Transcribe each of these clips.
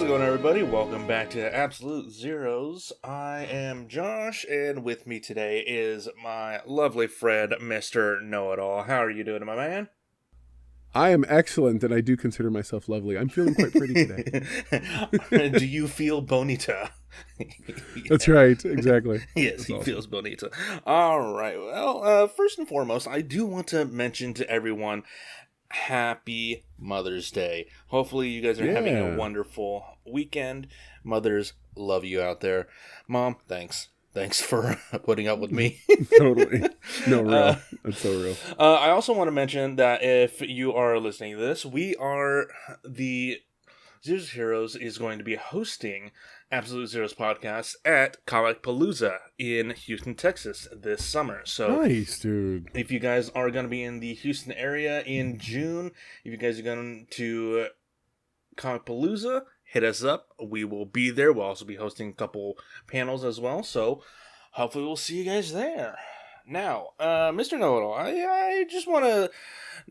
it going, everybody? Welcome back to Absolute Zeros. I am Josh, and with me today is my lovely friend, Mr. Know-It-All. How are you doing, my man? I am excellent, and I do consider myself lovely. I'm feeling quite pretty today. Do you feel bonita? That's right, exactly. Yes, That's he awesome. feels bonita. All right, well, first and foremost, I do want to mention to everyone, Happy Mother's Day. Hopefully you guys are having a wonderful weekend. Mothers, love you out there. Mom, thanks. Thanks for putting up with me. Totally. No, real. That's so real. I also want to mention that if you are listening to this, the Zeros Heroes is going to be hosting Absolute Zeros podcast at Comicpalooza in Houston, Texas this summer. So Nice, dude. if you guys are going to be in the Houston area in June, if you guys are going to Comicpalooza, hit us up. We will be there. We'll also be hosting a couple panels as well. So hopefully we'll see you guys there. Now, Mr. Know-It-All, I just want to,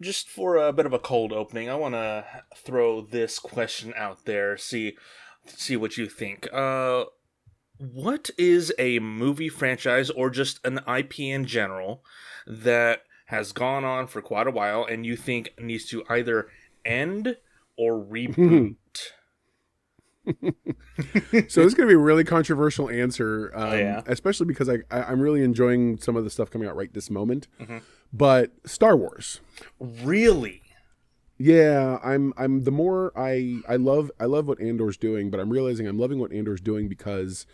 just for a bit of a cold opening, I want to throw this question out there, see what you think. What is a movie franchise or just an IP in general that has gone on for quite a while and you think needs to either end or reboot? So this is going to be a really controversial answer, Yeah. especially because I'm really enjoying some of the stuff coming out right this moment. Mm-hmm. But Star Wars. Really? Yeah, I'm the more I love what Andor's doing, but I'm realizing I'm loving what Andor's doing because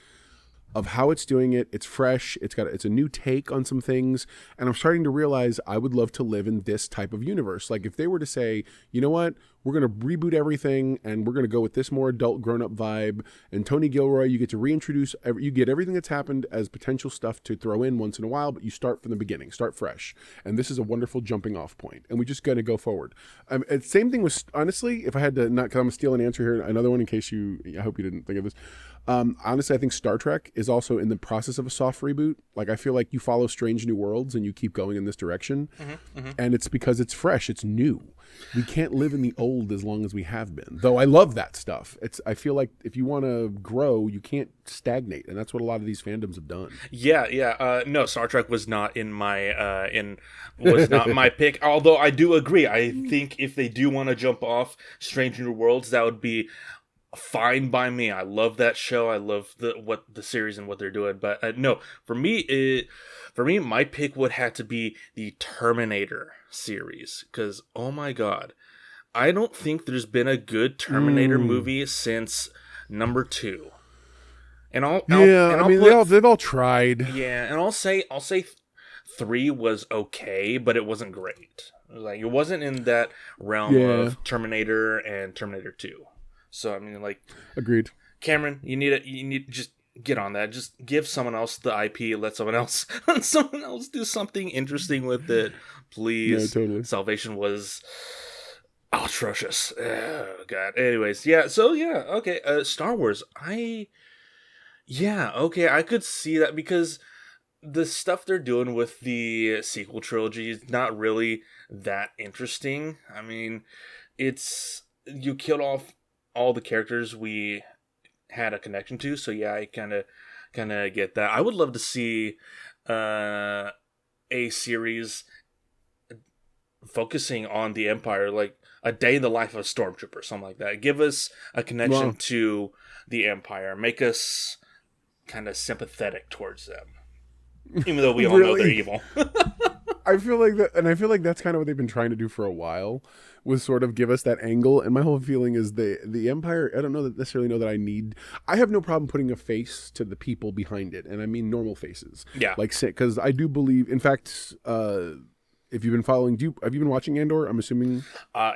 of how it's doing it. It's fresh. It's a new take on some things, and I'm starting to realize I would love to live in this type of universe. Like if they were to say, you know what, we're going to reboot everything, and we're going to go with this more adult, grown-up vibe. And Tony Gilroy, you get to reintroduce, you get everything that's happened as potential stuff to throw in once in a while, but you start from the beginning, start fresh. And this is a wonderful jumping-off point, and we just got to go forward. Same thing with, honestly, if I had to, not because I'm going to steal an answer here, another one in case I hope you didn't think of this. Honestly, I think Star Trek is also in the process of a soft reboot. Like, I feel like you follow Strange New Worlds and you keep going in this direction. And it's because it's fresh. It's new. We can't live in the old as long as we have been. Though I love that stuff. I feel like if you want to grow, you can't stagnate. And that's what a lot of these fandoms have done. Yeah. No, Star Trek was not in my was not my pick. Although I do agree. I think if they do want to jump off Strange New Worlds, that would be fine by me. I love that show. I love the series and what they're doing. But no, for me, my pick would have to be the Terminator series because oh my god, I don't think there's been a good Terminator movie since number 2. They've all tried. Yeah, and I'll say 3 was okay, but it wasn't great. Like it wasn't in that realm of Terminator and Terminator 2. So I mean, like, agreed. Cameron, you need to just get on that. Just give someone else the IP. Let someone else do something interesting with it, please. Yeah, totally. Salvation was atrocious. Oh god. Anyways, yeah. So yeah, okay. Star Wars. I could see that because the stuff they're doing with the sequel trilogy is not really that interesting. I mean, you killed off all the characters we had a connection to, so yeah, I kind of get that. I would love to see a series focusing on the Empire, like a day in the life of a stormtrooper, something like that. Give us a connection to the Empire, make us kind of sympathetic towards them, even though we all know they're evil. I feel like that, and I feel like that's kind of what they've been trying to do for a while, was sort of give us that angle. And my whole feeling is the Empire, I don't necessarily know that I have no problem putting a face to the people behind it, and I mean normal faces. Yeah, like, because I do believe, in fact, if you've been following, have you been watching Andor? I'm assuming.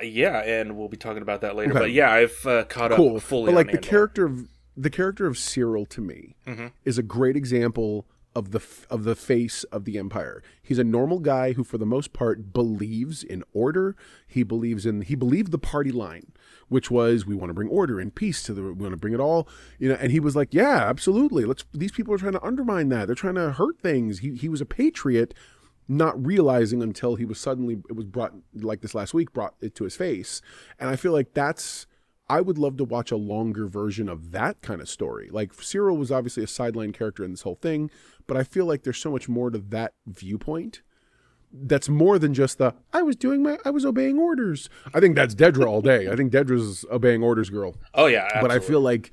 Yeah, and we'll be talking about that later. Okay. But yeah, I've caught up fully. But like on Andor. the character of Cyril to me is a great example of the face of the Empire. He's a normal guy who, for the most part, believes in order. He believed the party line, which was, we want to bring order and peace we want to bring it all, and he was like, yeah, absolutely. These people are trying to undermine that. They're trying to hurt things. He was a patriot, not realizing until it was brought, like this last week, brought it to his face. And I feel like that's I would love to watch a longer version of that kind of story. Like Cyril was obviously a sideline character in this whole thing, but I feel like there's so much more to that viewpoint. That's more than just I was obeying orders. I think that's Dedra all day. I think Dedra's obeying orders girl. Oh yeah, absolutely. But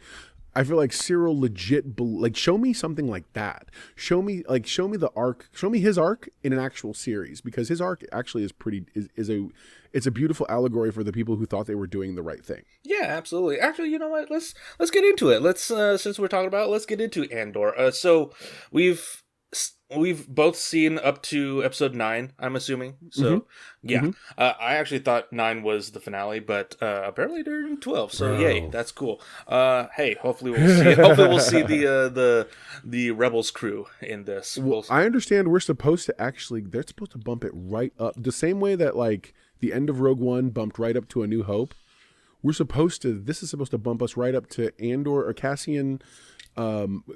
I feel like Cyril legit, like, show me something like that. Show me the arc. Show me his arc in an actual series, because his arc actually it's a beautiful allegory for the people who thought they were doing the right thing. Yeah, absolutely. Actually, you know what? Let's get into it. Let's since we're talking about it, let's get into Andor. So we've both seen up to episode 9, I'm assuming. So yeah, I actually thought 9 was the finale, but apparently they're in 12. So yay, that's cool. Hey, hopefully we'll see. Hopefully we'll see the Rebels crew in this. Well, I understand they're supposed to bump it right up the same way that like the end of Rogue One bumped right up to A New Hope. This is supposed to bump us right up to Andor or Cassian.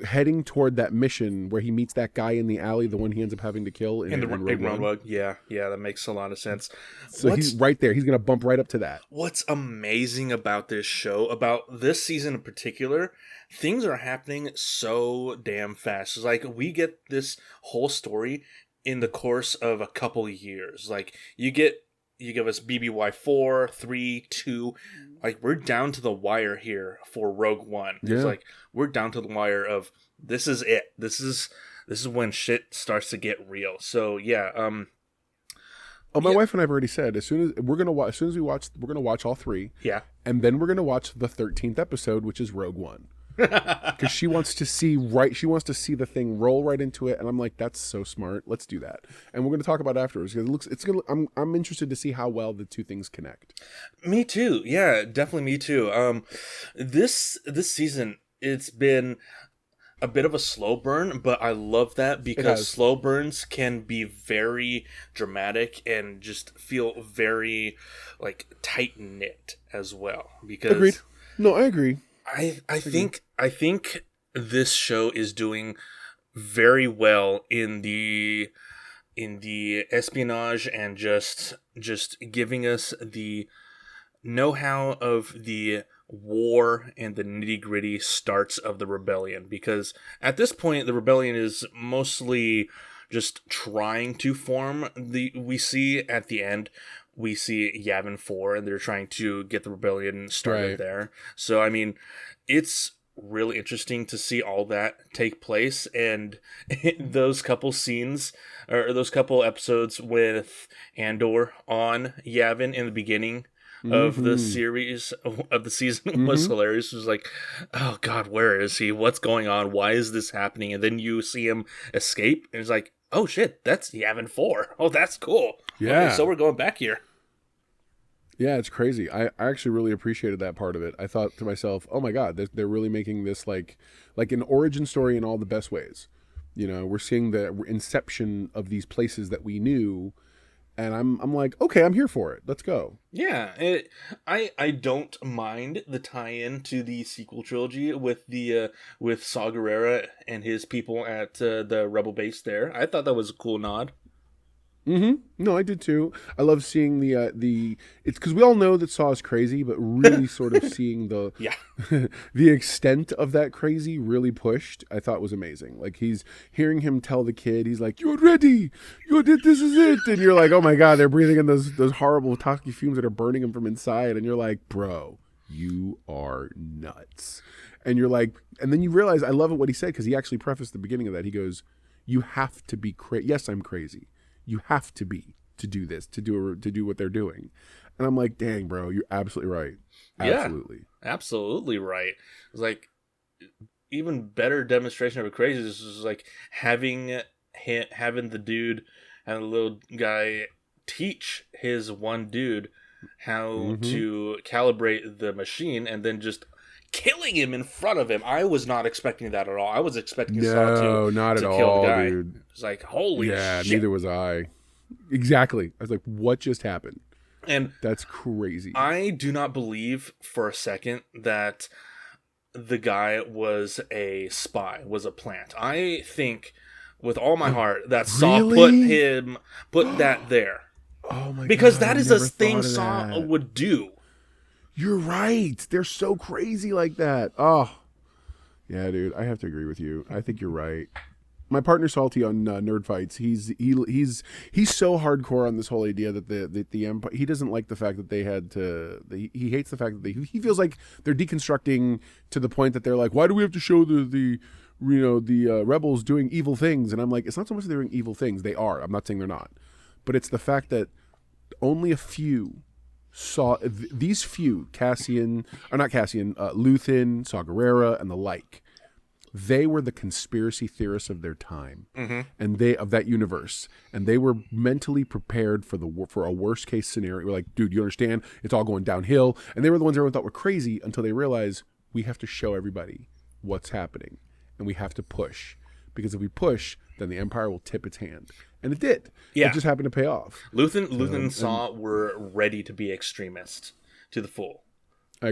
Heading toward that mission where he meets that guy in the alley, the one he ends up having to kill in the Rogue One. Yeah, that makes a lot of sense. So he's right there. He's going to bump right up to that. What's amazing about this show, about this season in particular, things are happening so damn fast. It's like we get this whole story in the course of a couple years. Like you give us BBY 4, 3, 2. Like, we're down to the wire here for Rogue One. Yeah. It's like, we're down to the wire of, this is it. This is when shit starts to get real. So, yeah. My wife and I have already said, as soon as we watch, we're going to watch all 3. Yeah. And then we're going to watch the 13th episode, which is Rogue One. Because she wants to see the thing roll right into it, and I'm like, that's so smart. Let's do that, and we're going to talk about it afterwards because I'm interested to see how well the two things connect. Me too. Yeah, definitely me too. This season it's been a bit of a slow burn, but I love that because slow burns can be very dramatic and just feel very like tight knit as well. Because agreed. No, I agree. I think this show is doing very well in the espionage and just giving us the know-how of the war and the nitty-gritty starts of the rebellion, because at this point the rebellion is mostly just trying to form. We see at the end, we see Yavin 4, and they're trying to get the rebellion started there. So, I mean, it's really interesting to see all that take place, and those couple scenes, or those couple episodes with Andor on Yavin in the beginning of the series, of the season, was hilarious. It was like, oh God, where is he? What's going on? Why is this happening? And then you see him escape, and it's like, oh shit, that's Yavin 4. Oh, that's cool. Yeah. Okay, so we're going back here. Yeah, it's crazy. I actually really appreciated that part of it. I thought to myself, oh my God, they're really making this like an origin story in all the best ways. You know, we're seeing the inception of these places that we knew, and I'm like, okay, I'm here for it. Let's go. Yeah, I don't mind the tie-in to the sequel trilogy with Saw Gerrera and his people at the Rebel base there. I thought that was a cool nod. No, I did too. I love seeing it's because we all know that Saw is crazy, but really sort of seeing the the extent of that crazy really pushed, I thought was amazing. Like he's hearing him tell the kid, he's like, "You're ready. This is it," and you're like, "Oh my God, they're breathing in those horrible toxic fumes that are burning him from inside," and you're like, "Bro, you are nuts." And you're like, and then you realize, I love it what he said, because he actually prefaced the beginning of that. He goes, "You have to be crazy. Yes, I'm crazy. You have to be to do this, to do what they're doing." And I'm like, dang, bro, you're absolutely right. Absolutely. Yeah, absolutely right. It's like, even better demonstration of a craziness is like having the dude and the little guy teach his one dude how to calibrate the machine, and then just killing him in front of him. I was not expecting that at all. I was expecting Saw to not to at kill all, the guy. dude. It's like, holy shit. Yeah, neither was I. Exactly. I was like, what just happened? And that's crazy. I do not believe for a second that the guy was a spy, was a plant. I think with all my heart that Saw put that there. Oh my because God, that is a thing Saw would do. You're right. They're so crazy like that. Oh, yeah, dude. I have to agree with you. I think you're right. My partner Salty on Nerd Fights, he's so hardcore on this whole idea that the Empire. He doesn't like the fact that they had to. He hates the fact that he feels like they're deconstructing to the point that they're like, why do we have to show the rebels doing evil things? And I'm like, it's not so much that they're doing evil things. They are. I'm not saying they're not, but it's the fact that only a few saw these few Luthen, Saw Gerrera, and the like. They were the conspiracy theorists of their time, and of that universe, and they were mentally prepared for a worst case scenario. We're like, dude, you understand? It's all going downhill, and they were the ones everyone thought were crazy until they realized we have to show everybody what's happening, and we have to push, because if we push, then the Empire will tip its hand, and it did. Yeah, it just happened to pay off. Luthen Saw were ready to be extremists to the full. I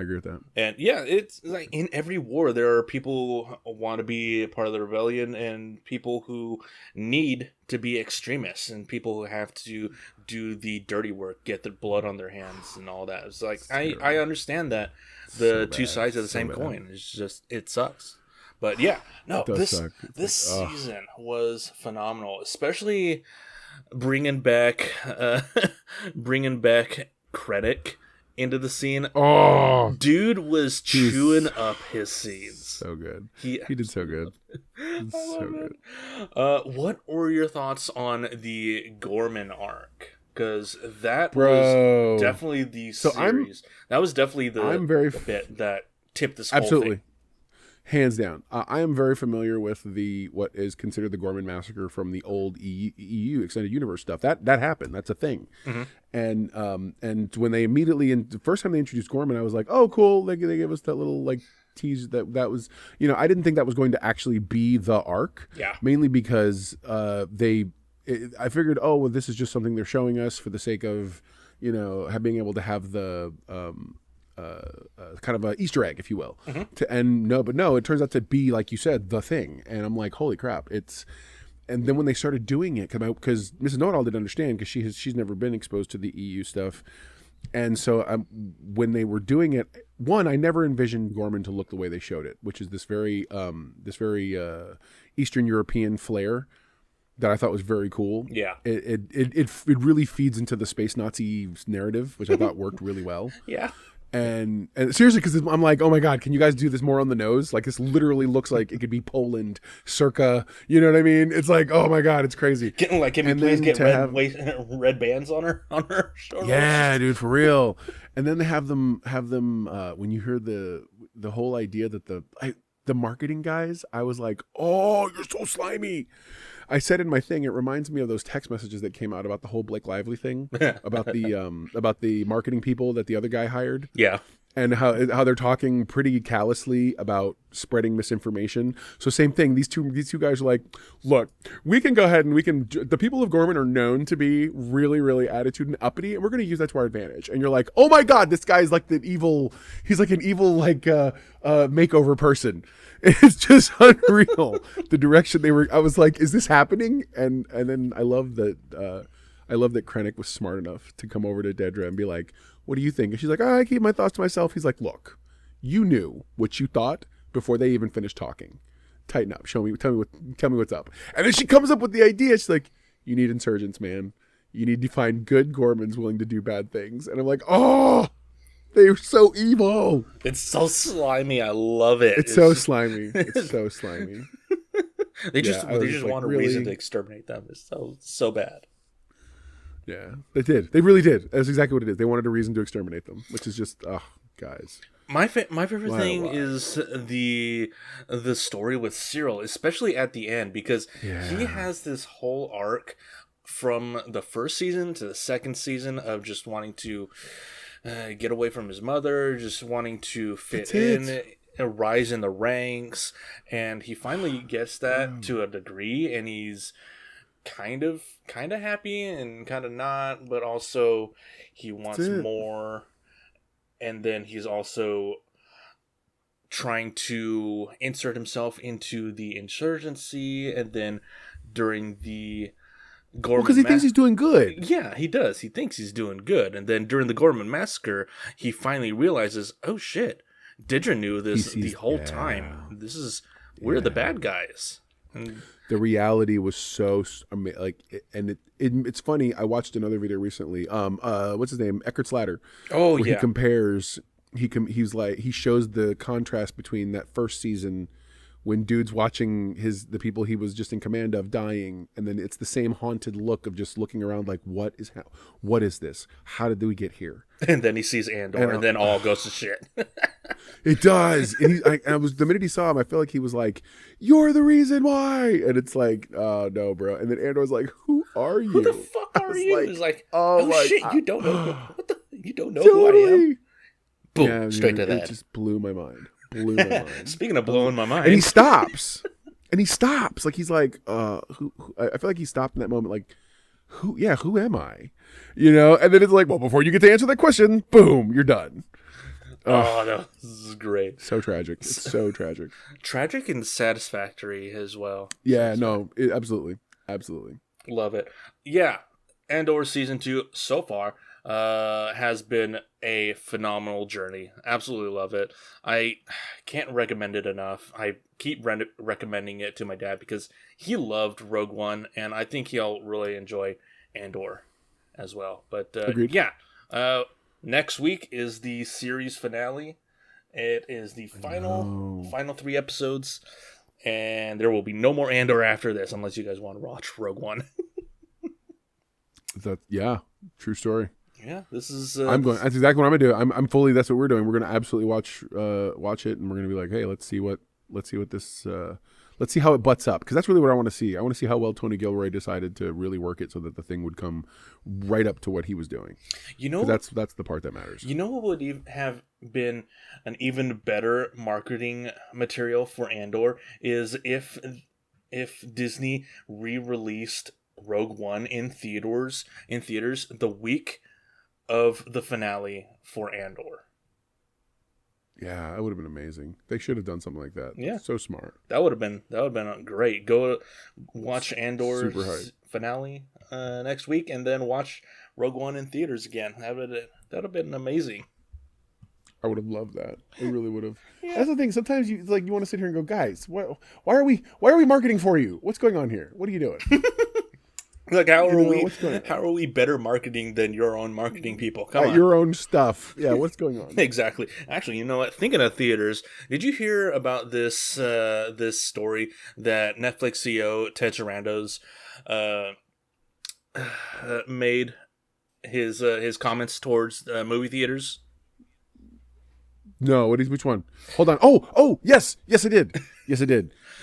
agree with that. And yeah, it's like in every war, there are people who want to be a part of the rebellion and people who need to be extremists and people who have to do the dirty work, get their blood on their hands and all that. It's like, I understand that the two sides of the same coin. It's just, it sucks. But yeah, no, this season was phenomenal, especially bringing back Krennic into the scene. Oh, dude was chewing up his scenes. So good. He did so good. So good. What were your thoughts on the Gorman arc? Because that was definitely the series. That was definitely the bit that tipped this whole thing. Hands down. I am very familiar with what is considered the Gorman Massacre from the old EU Extended Universe stuff. That happened. That's a thing. Mm-hmm. And when they the first time they introduced Gorman, I was like, oh, cool. They gave us that little like tease that was, I didn't think that was going to actually be the arc. Yeah. Mainly because I figured, oh, well, this is just something they're showing us for the sake of, being able to have the kind of a Easter egg, if you will. Mm-hmm. No, it turns out to be, like you said, the thing. And I'm like, holy crap! And then when they started doing it, because Mrs. Know-It-All didn't understand because she's never been exposed to the EU stuff, and so when they were doing it, I never envisioned Gorman to look the way they showed it, which is this very Eastern European flair that I thought was very cool. Yeah, it really feeds into the space Nazi narrative, which I thought worked really well. Yeah. And seriously, because I'm like, oh my god, can you guys do this more on the nose? Like, this literally looks like it could be Poland, circa. You know what I mean? It's like, oh my god, it's crazy. Can we please get red bands on her shoulders? Yeah, dude, for real. And then they have them when you hear the whole idea that the marketing guys, I was like, oh, you're so slimy. I said in my thing, it reminds me of those text messages that came out about the whole Blake Lively thing, about the marketing people that the other guy hired. Yeah. And how they're talking pretty callously about spreading misinformation. So same thing. These two guys are like, look, we can go ahead and the people of Gorman are known to be really, really attitude and uppity, and we're going to use that to our advantage. And you're like, oh my god, this guy's like he's like an evil makeover person. It's just unreal. The direction I was like, is this happening? And then I love that Krennic was smart enough to come over to Dedra and be like, what do you think? And she's like, I keep my thoughts to myself. He's like, look, you knew what you thought before they even finished talking. Tighten up. Tell me what's up. And then she comes up with the idea. She's like, you need insurgents, man. You need to find good Gormans willing to do bad things. And I'm like, oh, they're so evil. It's so slimy. I love it. It's so slimy. It's so slimy. They just want a reason to exterminate them. It's so bad. Yeah, they did. They really did. That's exactly what it is. They wanted a reason to exterminate them, which is just, guys. My favorite thing is the story with Cyril, especially at the end, because he has this whole arc from the first season to the second season of just wanting to get away from his mother, just wanting to fit in, rise in the ranks, and he finally gets that to a degree, and he's kind of happy and kind of not, but also he wants more. And then he's also trying to insert himself into the insurgency, and then during the Gorman because he thinks he's doing good. Yeah, he does. He thinks he's doing good. And then during the Gorman massacre, he finally realizes, oh shit, Didra knew this the whole time. We're the bad guys. And the reality was so it's funny. I watched another video recently. What's his name? Eckert's Ladder. Oh, where yeah. He compares. He's like, he shows the contrast between that first season when dude's watching the people he was just in command of dying, and then it's the same haunted look of just looking around like, what is this? How did we get here? And then he sees Andor, and then all goes to shit. It does. And the minute he saw him, I feel like he was like, "You're the reason why." And it's like, "Oh no, bro." And then Andor was like, "Who are you? Who the fuck are you?" He's like, "Oh shit, you don't know you don't know totally. who I am." Boom, straight to that. It just blew my mind. Speaking of blowing my mind, and he stops. Like he's like, who? I feel like he stopped in that moment, like, who? Yeah, who am I? You know. And then it's like, well, before you get to answer that question, boom, you're done. Oh no, this is great. So tragic. It's so tragic. Tragic and satisfactory as well. Yeah, absolutely. Love it. Yeah, Andor season 2 so far has been a phenomenal journey. Absolutely love it. I can't recommend it enough. I keep recommending it to my dad because he loved Rogue One, and I think he'll really enjoy Andor as well. But yeah, next week is the series finale. It is the final 3 episodes, and there will be no more Andor after this unless you guys want to watch Rogue One. True story. Yeah, this is. That's exactly what I'm gonna do. I'm fully. That's what we're doing. We're gonna absolutely watch it, and we're gonna be like, hey, let's see how it butts up, because that's really what I want to see. I want to see how well Tony Gilroy decided to really work it so that the thing would come right up to what he was doing. You know, that's the part that matters. You know what would have been an even better marketing material for Andor is if Disney re-released Rogue One in theaters the week of the finale for Andor. Yeah, that would have been amazing. They should have done something like that. Yeah, so smart. That would have been great. Go watch Andor's finale next week, and then watch Rogue One in theaters again. That would have been amazing. I would have loved that. I really would have. Yeah. That's the thing. Sometimes you want to sit here and go, guys, why are we marketing for you? What's going on here? What are you doing? Like, how are we better marketing than your own marketing people? Come on. Your own stuff. Yeah, what's going on? Exactly. Actually, you know what? Thinking of theaters, did you hear about this story that Netflix CEO Ted Sarandos made his comments towards movie theaters? No, which one? Hold on. Oh, yes, I did.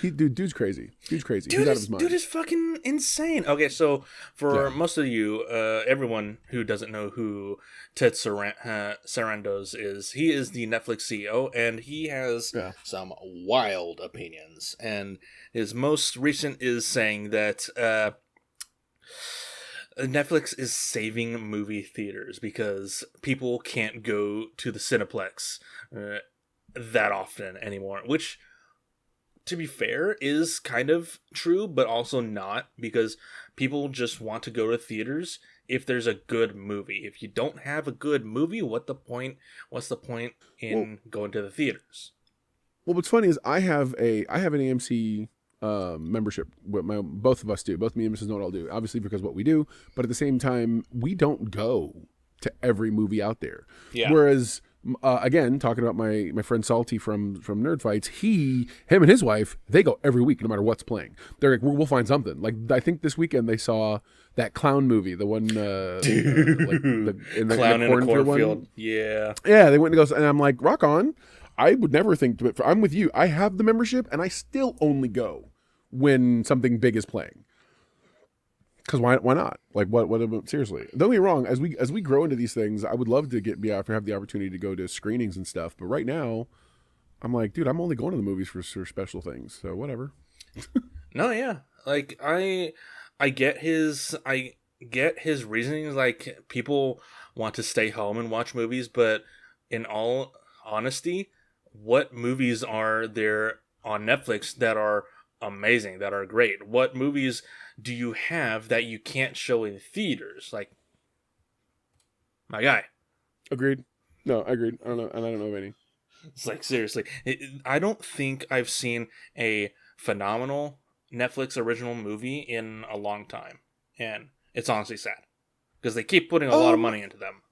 Dude's crazy. He's out of his mind. Dude is fucking insane. Okay, so for most of you, everyone who doesn't know who Ted Sarandos is, he is the Netflix CEO, and he has some wild opinions. And his most recent is saying that Netflix is saving movie theaters because people can't go to the Cineplex that often anymore, which, to be fair, is kind of true, but also not, because people just want to go to theaters if there's a good movie. If you don't have a good movie, what's the point in going to the theaters? Well, what's funny is I have an AMC membership. Both of us do. Both me and Mrs. Know-It-All do. Obviously, because of what we do, but at the same time, we don't go to every movie out there. Yeah. Whereas, again, talking about my friend Salty from Nerd Fights, him and his wife, they go every week, no matter what's playing. They're like, we'll find something. Like, I think this weekend they saw that clown movie, the one, in the cornfield. Yeah, they went to go, and I'm like, rock on. I would never think, I'm with you. I have the membership, and I still only go when something big is playing. Because why not? Like, what? Seriously, don't get me wrong. As we grow into these things, I would love to have the opportunity to go to screenings and stuff. But right now, I'm like, dude, I'm only going to the movies for special things. So whatever. No, yeah, like I get his reasoning. Like, people want to stay home and watch movies, but in all honesty, what movies are there on Netflix that are amazing, that are great? What movies do you have that you can't show in theaters? Like, my guy. Agreed. No, I agreed. I don't know, and I don't know of any. It's like, seriously. I don't think I've seen a phenomenal Netflix original movie in a long time. And it's honestly sad. Because they keep putting a lot of money into them.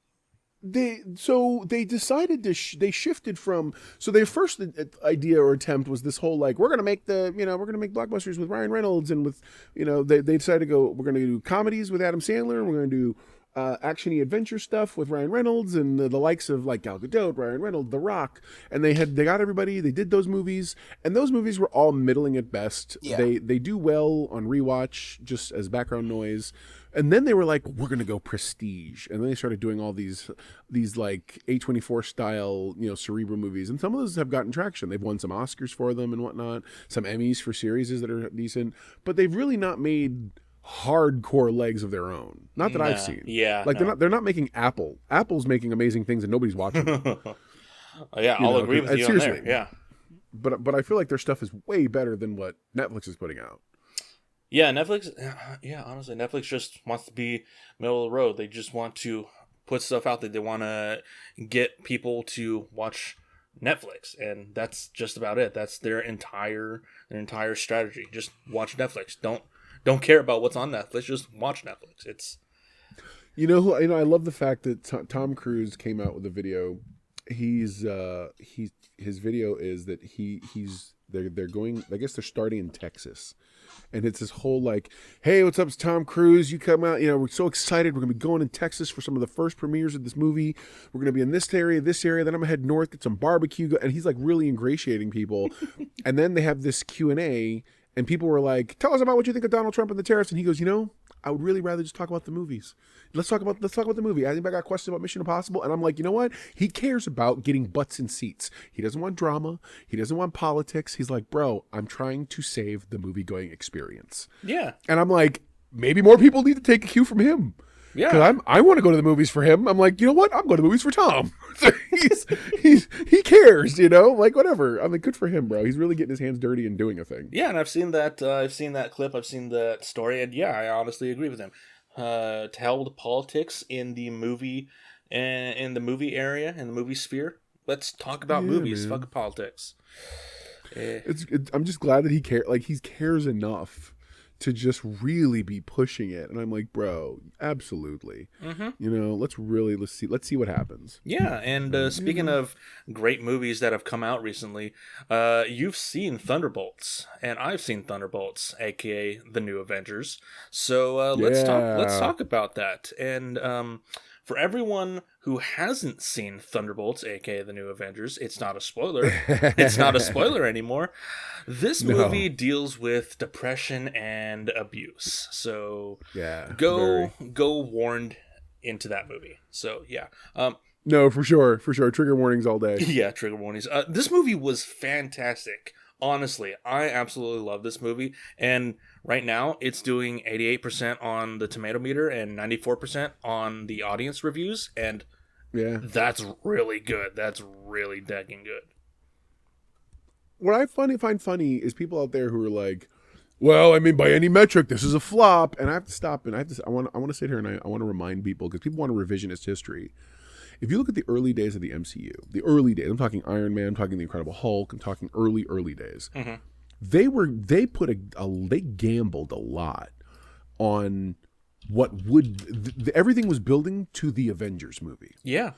They decided to they shifted from, so their first idea or attempt was this whole like, we're gonna make blockbusters with Ryan Reynolds, and with, they decided to go, we're gonna do comedies with Adam Sandler, and we're gonna do action-y adventure stuff with Ryan Reynolds and the likes of like Gal Gadot, Ryan Reynolds, The Rock, and they got everybody. They did those movies, and those movies were all middling at best. Yeah. They do well on rewatch just as background noise, and then they were like, we're gonna go prestige, and then they started doing all these like A24 style cerebral movies, and some of those have gotten traction. They've won some Oscars for them and whatnot, some Emmys for series that are decent, but they've really not made hardcore legs of their own. Not that I've seen. Yeah. Like they're not making Apple. Apple's making amazing things and nobody's watching them. Yeah, I'll agree with you seriously. On there. Yeah. But I feel like their stuff is way better than what Netflix is putting out. Yeah, Netflix, honestly, Netflix just wants to be middle of the road. They just want to put stuff out there. They want to get people to watch Netflix, and that's just about it. That's their entire strategy. Just watch Netflix. Don't care about what's on Netflix. Just watch Netflix. It's I love the fact that Tom Cruise came out with a video. His video is that they're going. I guess they're starting in Texas, and it's this whole like, hey, what's up? It's Tom Cruise. You come out. We're so excited. We're gonna be going in Texas for some of the first premieres of this movie. We're gonna be in this area. Then I'm gonna head north, get some barbecue, and he's like really ingratiating people. And then they have this Q&A. And people were like, tell us about what you think of Donald Trump and the terrorists. And he goes, I would really rather just talk about the movies. Let's talk about the movie. I think I got questions about Mission Impossible. And I'm like, you know what? He cares about getting butts in seats. He doesn't want drama. He doesn't want politics. He's like, bro, I'm trying to save the movie-going experience. Yeah. And I'm like, maybe more people need to take a cue from him. Yeah. Because I want to go to the movies for him. I'm like, you know what? I'm going to the movies for Tom. So he cares, like whatever. I'm like, good for him, bro. He's really getting his hands dirty and doing a thing. Yeah, and I've seen that clip. I've seen that story, and yeah, I honestly agree with him. To hell with politics in the movie area, in the movie sphere. Let's talk about movies. Man. Fuck politics. I'm just glad that he cares enough to just really be pushing it. And I'm like, bro, absolutely. Mm-hmm. Let's see what happens. Yeah, and speaking of great movies that have come out recently, you've seen Thunderbolts, and I've seen Thunderbolts, aka the new Avengers. So let's talk about that. And for everyone who hasn't seen Thunderbolts, aka the new Avengers, it's not a spoiler. It's not a spoiler anymore. This movie deals with depression and abuse. So go warned into that movie. So yeah. No, for sure. Trigger warnings all day. Yeah, trigger warnings. This movie was fantastic. Honestly, I absolutely love this movie. And right now, it's doing 88% on the tomato meter and 94% on the audience reviews. And that's really good. That's really dagging good. What I find funny is people out there who are like, well, I mean, by any metric, this is a flop. And I have to stop and I want to sit here and I want to remind people, because people want a revisionist history. If you look at the early days of the MCU, the early days, I'm talking Iron Man, I'm talking the Incredible Hulk, I'm talking early days. Mm-hmm. They gambled a lot on what everything was building to the Avengers movie. Yeah.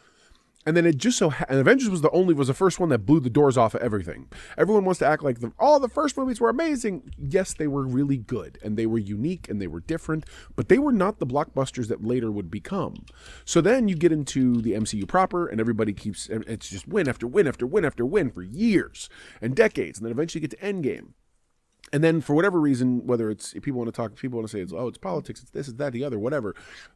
And then it just and Avengers was the first one that blew the doors off of everything. Everyone wants to act like the first movies were amazing. Yes, they were really good and they were unique and they were different, but they were not the blockbusters that later would become. So then you get into the MCU proper and everybody it's just win after win after win after win for years and decades, and then eventually you get to Endgame. And then for whatever reason, whether it's people want to say it's politics, it's this, it's that, the other, whatever,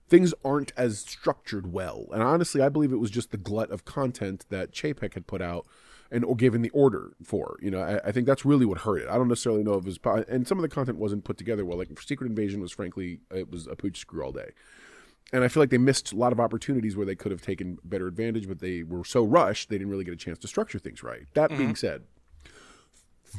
things aren't as structured well. And honestly, I believe it was just the glut of content that Chapek had put out or given the order for. I think that's really what hurt it. I don't necessarily know if it was, and some of the content wasn't put together well. Like Secret Invasion was, frankly, it was a pooch screw all day. And I feel like they missed a lot of opportunities where they could have taken better advantage, but they were so rushed, they didn't really get a chance to structure things right. That being said,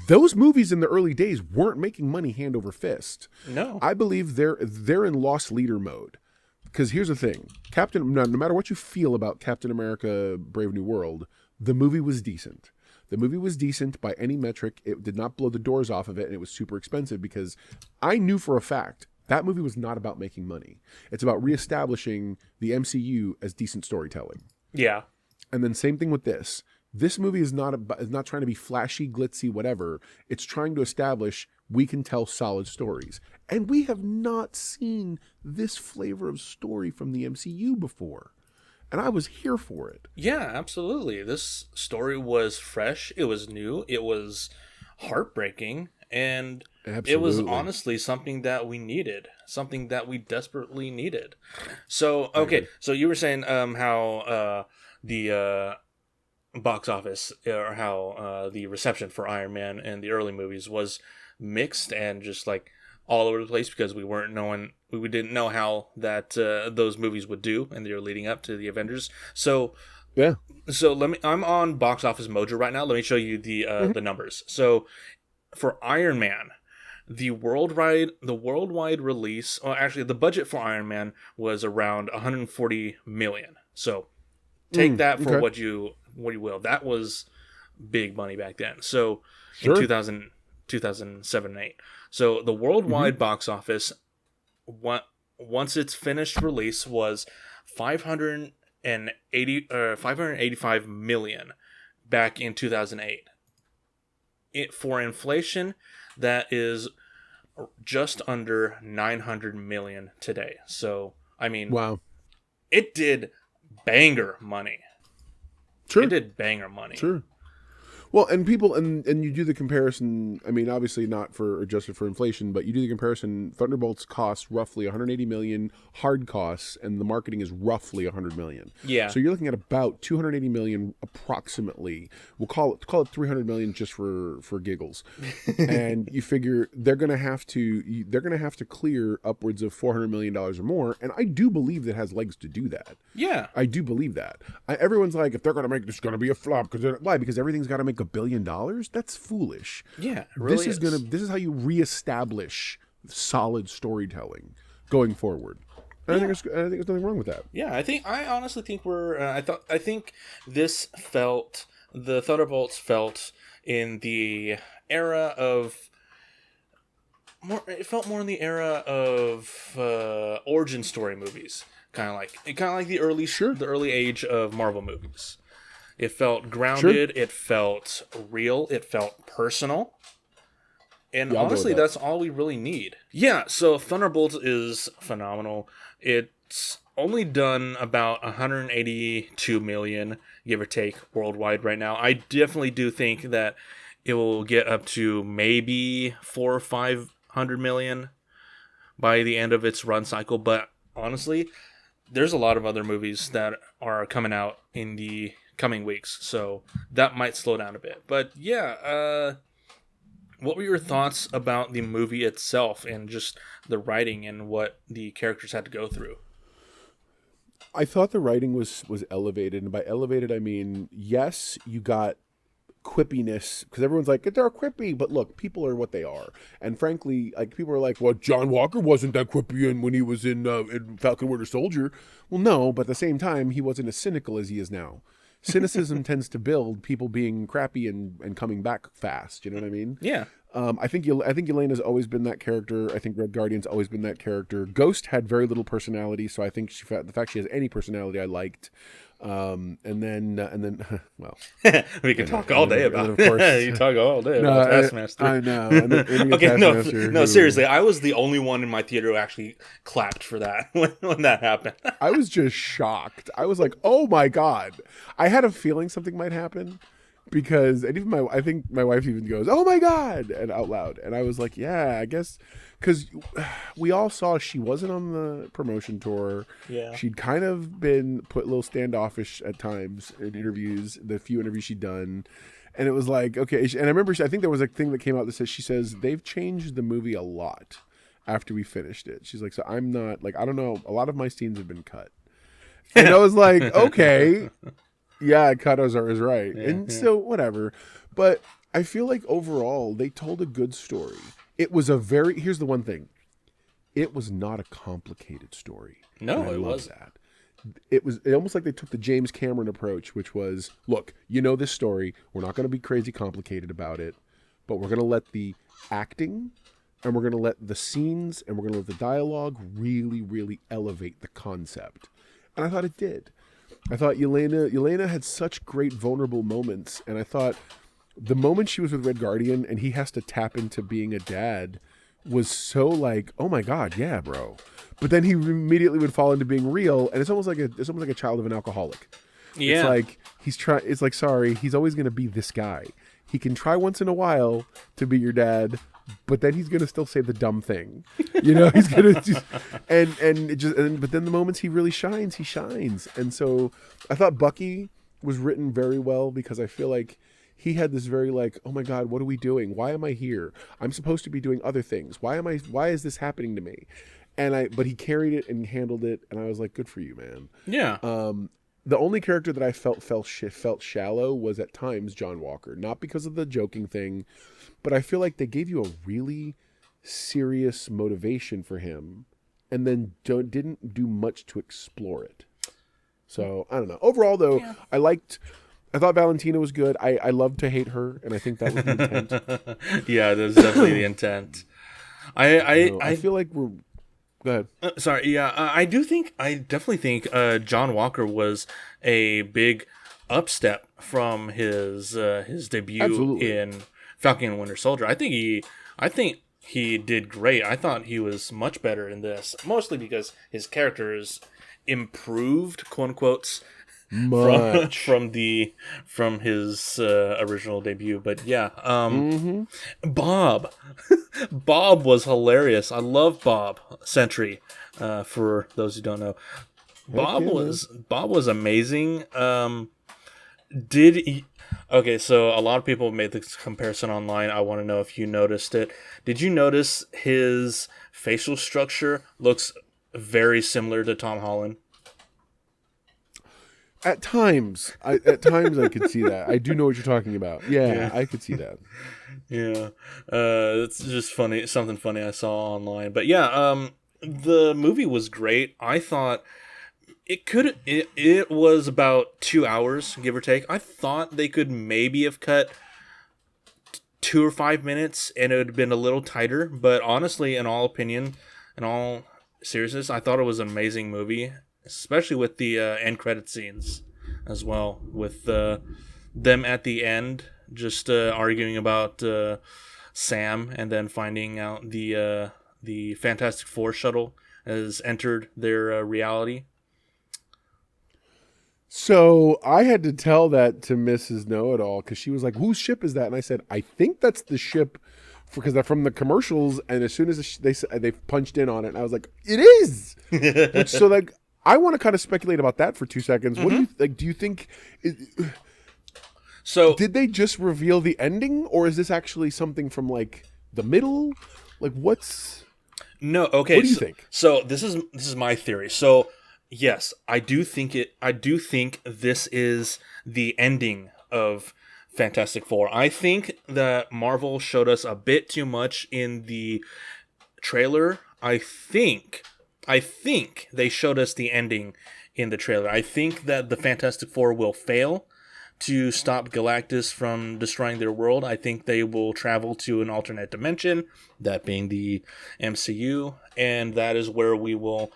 Those movies in the early days weren't making money hand over fist. No. I believe they're in lost leader mode. Because here's the thing. No matter what you feel about Captain America Brave New World, the movie was decent. The movie was decent by any metric. It did not blow the doors off of it, and it was super expensive because I knew for a fact that movie was not about making money. It's about reestablishing the MCU as decent storytelling. Yeah. And then same thing with this. This movie is not trying to be flashy, glitzy, whatever. It's trying to establish we can tell solid stories. And we have not seen this flavor of story from the MCU before. And I was here for it. Yeah, absolutely. This story was fresh. It was new. It was heartbreaking. And It was honestly something that we needed. Something that we desperately needed. So, okay. So you were saying how the box office, or how the reception for Iron Man and the early movies was mixed and just like all over the place because we didn't know how that those movies would do, and they were leading up to the Avengers. So yeah. So I'm on Box Office Mojo right now. Let me show you the numbers. So for Iron Man, the worldwide release, well, actually the budget for Iron Man was around 140 million. So take that for what you will. That was big money back then. So in 2007 and 8. So the worldwide box office, once its finished release, was 585 million back in 2008. For inflation, that is just under 900 million today. So, I mean, wow, it did banger money. Sure. It did banger money. Sure. Well, and people, and you do the comparison, I mean, obviously not for adjusted for inflation, but you do the comparison, Thunderbolts costs roughly 180 million hard costs, and the marketing is roughly 100 million. Yeah. So you're looking at about 280 million approximately. We'll call it 300 million just for giggles. And you figure they're going to have to clear upwards of $400 million or more, and I do believe that has legs to do that. Yeah. I do believe that. Everyone's like, if they're going to make this, going to be a flop. Why? Because everything's got to make $1 billion? That's foolish. Yeah, it really this is how you reestablish solid storytelling going forward. And I think there's nothing wrong with that. Yeah, I honestly think I think the Thunderbolts felt in the era of it felt more in the era of origin story movies, kind of like the early age of Marvel movies. It felt grounded. Sure. It felt real. It felt personal. And honestly, that's all we really need. Yeah, so Thunderbolts is phenomenal. It's only done about 182 million, give or take, worldwide right now. I definitely do think that it will get up to maybe 400 or 500 million by the end of its run cycle. But honestly, there's a lot of other movies that are coming out in the coming weeks, so that might slow down a bit. But yeah, what were your thoughts about the movie itself and just the writing and what the characters had to go through? I thought the writing was elevated, and by elevated I mean, yes, you got quippiness, because everyone's like, they're quippy, but look, people are what they are. And frankly, like, people are like, well, John Walker wasn't that quippy when he was in Falcon Winter Soldier. Well, no, but at the same time, he wasn't as cynical as he is now. Cynicism tends to build people being crappy and coming back fast. You know what I mean? Yeah. I think Yelena's always been that character. I think Red Guardian's always been that character. Ghost had very little personality, so I think the fact she has any personality I liked. And then, well, we can talk all day about it. You talk all day about Taskmaster. I know. Okay, no, seriously, I was the only one in my theater who actually clapped for that when that happened. I was just shocked. I was like, oh my God. I had a feeling something might happen. Because, and even I think my wife even goes, oh my God, and out loud. And I was like, yeah, I guess, because we all saw she wasn't on the promotion tour. Yeah. She'd kind of been put a little standoffish at times in interviews, the few interviews she'd done. And it was like, okay. And I remember, I think there was a thing that came out that says, she says, they've changed the movie a lot after we finished it. She's like, so I'm not, like, I don't know, a lot of my scenes have been cut. And I was like, okay. Yeah, Kato is right. So, whatever. But I feel like overall they told a good story. It was a very, here's the one thing. It was not a complicated story. No, it wasn't. That. It almost like they took the James Cameron approach, which was, look, you know this story. We're not going to be crazy complicated about it, but we're going to let the acting and we're going to let the scenes and we're going to let the dialogue really, really elevate the concept. And I thought it did. I thought Yelena had such great vulnerable moments, and I thought the moment she was with Red Guardian and he has to tap into being a dad was so like, oh my God, yeah, bro. But then he immediately would fall into being real, and it's almost like a child of an alcoholic. Yeah. It's like it's like, sorry, he's always gonna be this guy. He can try once in a while to be your dad, but then he's gonna still say the dumb thing. You know, he's gonna just but then the moments he really shines, he shines. And so I thought Bucky was written very well because I feel like he had this very like, oh my God, what are we doing? Why am I here? I'm supposed to be doing other things. Why is this happening to me? But he carried it and handled it, and I was like, good for you, man. Yeah. The only character that I felt shallow was at times John Walker, not because of the joking thing, but I feel like they gave you a really serious motivation for him, and then didn't do much to explore it. So I don't know. Overall, though, yeah. I thought Valentina was good. I loved to hate her, and I think that was the intent. Yeah, that's definitely the intent. I feel like we're. Go ahead. Sorry. Yeah, I definitely think John Walker was a big upstep from his debut Absolutely. in Falcon and Winter Soldier. I think he did great. I thought he was much better in this, mostly because his character is improved, quote unquote, from his original debut. But yeah, Bob was hilarious. I love Bob Sentry. For those who don't know, Bob was amazing. Okay, so a lot of people made this comparison online. I want to know if you noticed it. Did you notice his facial structure looks very similar to Tom Holland? At times I could see that. I do know what you're talking about. Yeah. I could see that. Yeah. It's just funny. Something funny I saw online. But yeah, the movie was great. I thought it was about 2 hours, give or take. I thought they could maybe have cut 2 or 5 minutes and it would have been a little tighter. But honestly, in all seriousness, I thought it was an amazing movie. Especially with the end credit scenes as well, with them at the end just arguing about Sam, and then finding out the Fantastic Four shuttle has entered their reality. So I had to tell that to Mrs. Know-It-All because she was like, "Whose ship is that?" And I said, "I think that's the ship." Because they're from the commercials, and as soon as they punched in on it, and I was like, "It is!" So like, I want to kind of speculate about that for 2 seconds. What do you like? Do you think? So did they just reveal the ending, or is this actually something from like the middle? Like what's? No, okay. What do you think? So this is my theory. So yes, I do think this is the ending of Fantastic Four. I think that Marvel showed us a bit too much in the trailer. I think they showed us the ending in the trailer. I think that the Fantastic Four will fail to stop Galactus from destroying their world. I think they will travel to an alternate dimension, that being the MCU, and that is where we will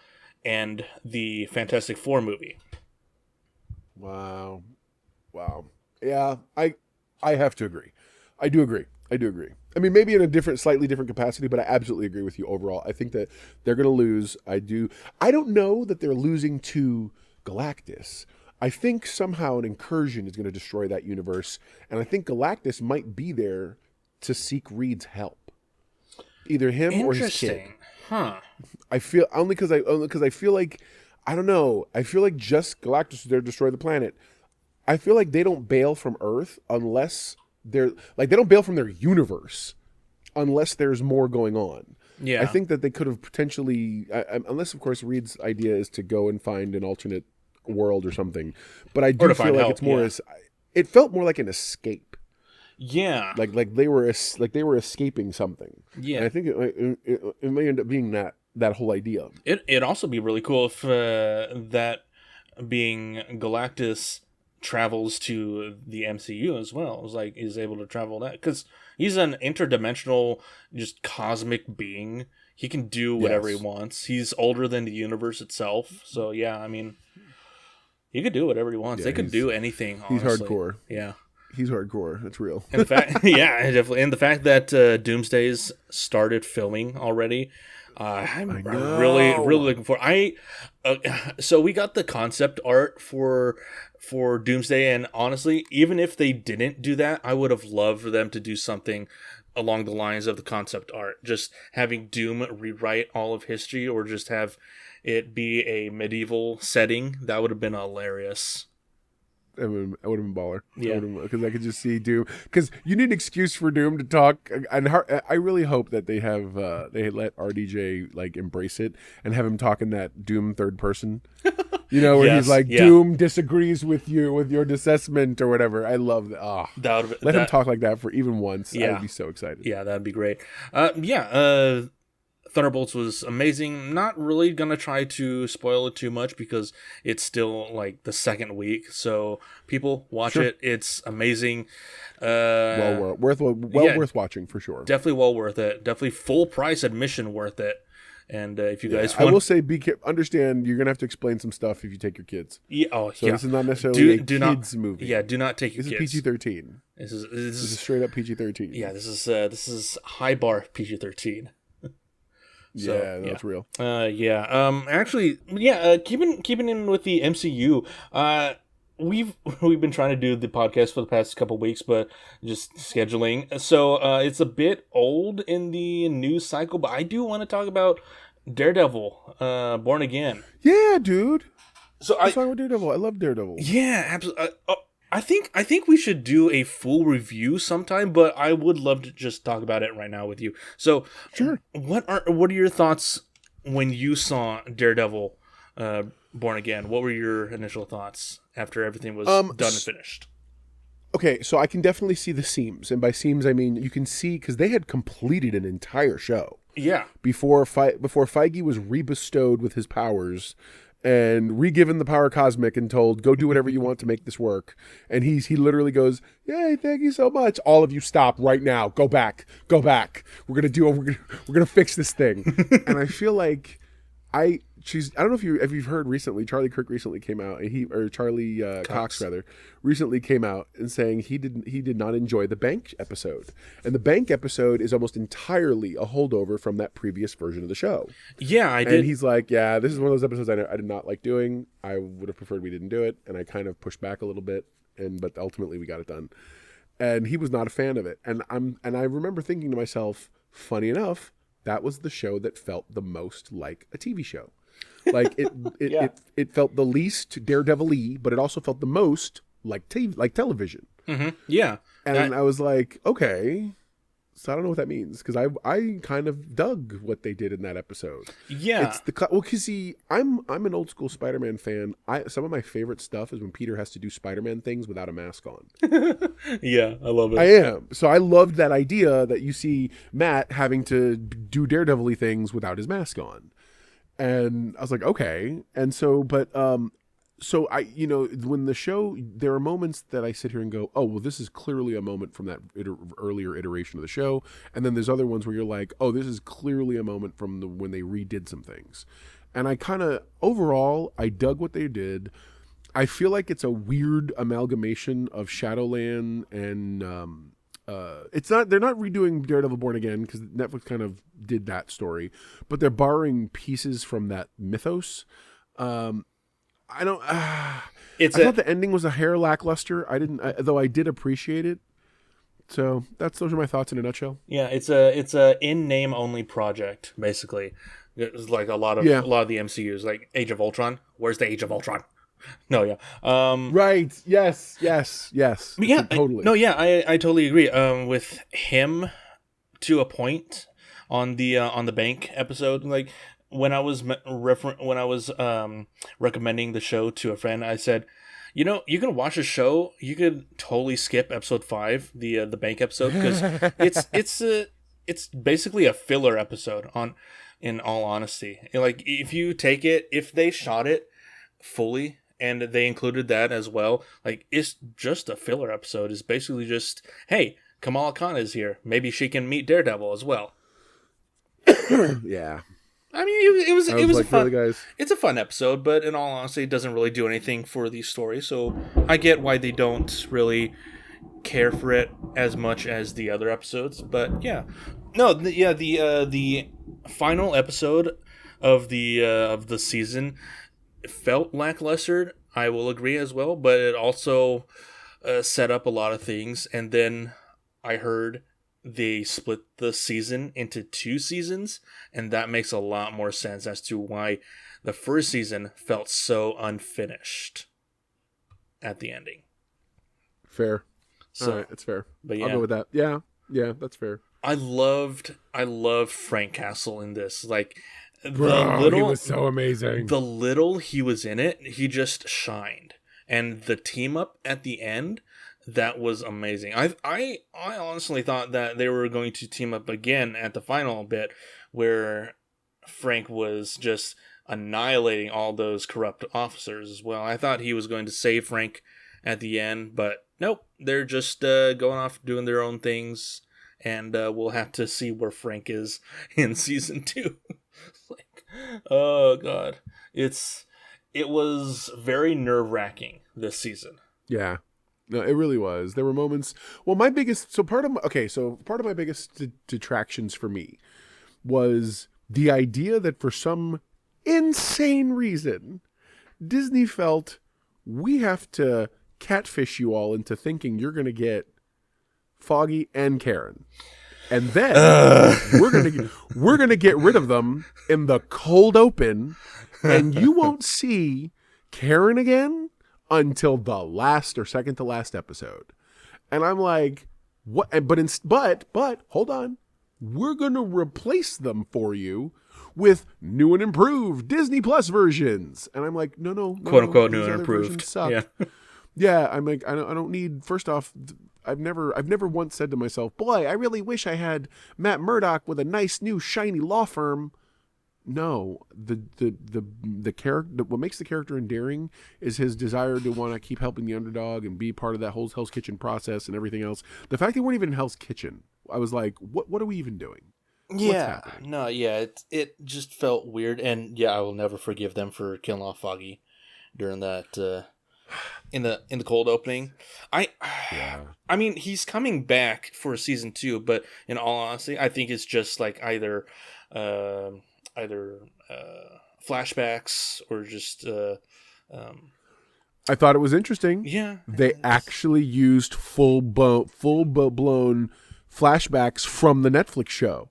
end the Fantastic Four movie. Wow. Yeah, I have to agree. I do agree. I mean, maybe in a slightly different capacity, but I absolutely agree with you overall. I think that they're going to lose. I don't know that they're losing to Galactus. I think somehow an incursion is going to destroy that universe, and I think Galactus might be there to seek Reed's help. Either him or his kid. Huh. I feel only because I feel like, I don't know. I feel like just Galactus is there to destroy the planet. I feel like they don't bail from Earth unless they don't bail from their universe unless there's more going on. Yeah. I think that they could have potentially, unless of course Reed's idea is to go and find an alternate world or something. But I do feel like it's more it felt more like an escape. Yeah. like they were escaping something. Yeah. And I think it may end up being that whole idea. It'd also be really cool if that being Galactus travels to the MCU as well. It's like he's able to travel that because he's an interdimensional, just cosmic being. He can do whatever he wants. He's older than the universe itself. So yeah, I mean, he could do whatever he wants. They could do anything. Honestly. He's hardcore. Yeah. He's hardcore. That's real. And the fact, yeah, definitely. And the fact that Doomsday's started filming already, I'm really looking for. So we got the concept art for Doomsday, and honestly, even if they didn't do that, I would have loved for them to do something along the lines of the concept art. Just having Doom rewrite all of history, or just have it be a medieval setting. That would have been hilarious. I would have been baller. Yeah, because I could just see Doom. Because you need an excuse for Doom to talk, and I really hope that they have they let RDJ like embrace it and have him talk in that Doom third person. You know, where he's like, Doom disagrees with your assessment or whatever. I love that. Oh, let him talk like that for even once. Yeah. I'd be so excited. Yeah, that'd be great. Thunderbolts was amazing. Not really gonna try to spoil it too much because it's still like the second week. So people watch it. It's amazing. Worth watching for sure. Definitely well worth it. Definitely full price admission worth it. And if you guys, I will say, understand you're gonna have to explain some stuff if you take your kids. Yeah. This is not necessarily a kids movie. Yeah. Do not take your kids. This is PG-13. This is straight up PG-13. Yeah. This is high bar PG-13. So, that's real. Keeping in with the MCU. We've been trying to do the podcast for the past couple weeks, but just scheduling. So it's a bit old in the news cycle, but I do want to talk about Daredevil, Born Again. Yeah, dude. So what's wrong with Daredevil? I love Daredevil. Yeah, absolutely. I think we should do a full review sometime, but I would love to just talk about it right now with you. So, sure. What are your thoughts when you saw Daredevil, Born Again? What were your initial thoughts after everything was done and finished? Okay, so I can definitely see the seams, and by seams I mean you can see because they had completed an entire show. Yeah. Before Feige was rebestowed with his powers. And re-given the power cosmic and told, go do whatever you want to make this work. And he literally goes, yay, thank you so much. All of you stop right now. Go back. We're gonna fix this thing. And I feel like I don't know if you've heard recently, Charlie Kirk recently came out, Charlie Cox recently came out and saying he did not enjoy the Bank episode. And the Bank episode is almost entirely a holdover from that previous version of the show. Yeah, I did. And he's like, yeah, this is one of those episodes I did not like doing. I would have preferred we didn't do it. And I kind of pushed back a little bit, but ultimately we got it done. And he was not a fan of it. And I remember thinking to myself, funny enough, that was the show that felt the most like a TV show. Like it felt the least Daredevil-y, but it also felt the most like television. Mm-hmm. Yeah. And I was like, okay. So I don't know what that means because I kind of dug what they did in that episode. Yeah. It's because see, I'm an old school Spider-Man fan. Some of my favorite stuff is when Peter has to do Spider-Man things without a mask on. Yeah, I love it. I am. So I loved that idea that you see Matt having to do Daredevil-y things without his mask on. And I was like, okay. And so, so I, when the show, there are moments that I sit here and go, oh, well, this is clearly a moment from that earlier iteration of the show. And then there's other ones where you're like, oh, this is clearly a moment from when they redid some things. And I kind of, overall, I dug what they did. I feel like it's a weird amalgamation of Shadowland and, they're not redoing Daredevil Born Again because Netflix kind of did that story, but they're borrowing pieces from that mythos. I thought the ending was a hair lackluster. Though I did appreciate it. So those are my thoughts in a nutshell. Yeah, it's a in name only project basically. It's like a lot of the MCUs, like Age of Ultron. Where's the Age of Ultron? No, yeah. Right. Yes. Yeah, totally. I totally agree. With him to a point on the Bank episode, like when I was recommending the show to a friend, I said, you can watch a show. You could totally skip episode 5, the bank episode, because it's basically a filler episode. In all honesty, like if they shot it fully and they included that as well, like it's just a filler episode. It's basically just, hey, Kamala Khan is here. Maybe she can meet Daredevil as well. Yeah. I mean, it was like, a fun. Really, guys? It's a fun episode, but in all honesty, it doesn't really do anything for these stories. So I get why they don't really care for it as much as the other episodes. But yeah, no, the final episode of the season felt lackluster. I will agree as well, but it also set up a lot of things, and then I heard they split the season into 2 seasons, and that makes a lot more sense as to why the first season felt so unfinished at the ending. Fair. So, all right, that's fair. But yeah, I'll go with that. Yeah, that's fair. I loved Frank Castle in this. Like he was so amazing. The little he was in it, he just shined. And the team up at the end, that was amazing. I honestly thought that they were going to team up again at the final bit, where Frank was just annihilating all those corrupt officers as well. I thought he was going to save Frank at the end, but nope, they're just going off doing their own things, and we'll have to see where Frank is in season 2. Like, oh god, it was very nerve-wracking this season. Yeah. No, it really was. There were moments. Well, part of my biggest detractions for me was the idea that for some insane reason, Disney felt we have to catfish you all into thinking you're going to get Foggy and Karen. And then we're gonna get rid of them in the cold open, and you won't see Karen again until the last or second to last episode. And I'm like, what? But hold on, we're gonna replace them for you with new and improved Disney Plus versions. And I'm like, no, quote unquote new and improved. Yeah, yeah. I'm like, I don't need. First off, I've never once said to myself, boy, I really wish I had Matt Murdock with a nice new shiny law firm. No, the character, what makes the character endearing is his desire to want to keep helping the underdog and be part of that whole Hell's Kitchen process and everything else. The fact they weren't even in Hell's Kitchen, I was like, what are we even doing? Yeah, no, yeah, it just felt weird, and yeah, I will never forgive them for killing off Foggy during that in the cold opening. I mean, he's coming back for season 2, but in all honesty, I think it's just like either flashbacks or just I thought it was interesting. Yeah, they actually used full blown flashbacks from the Netflix show.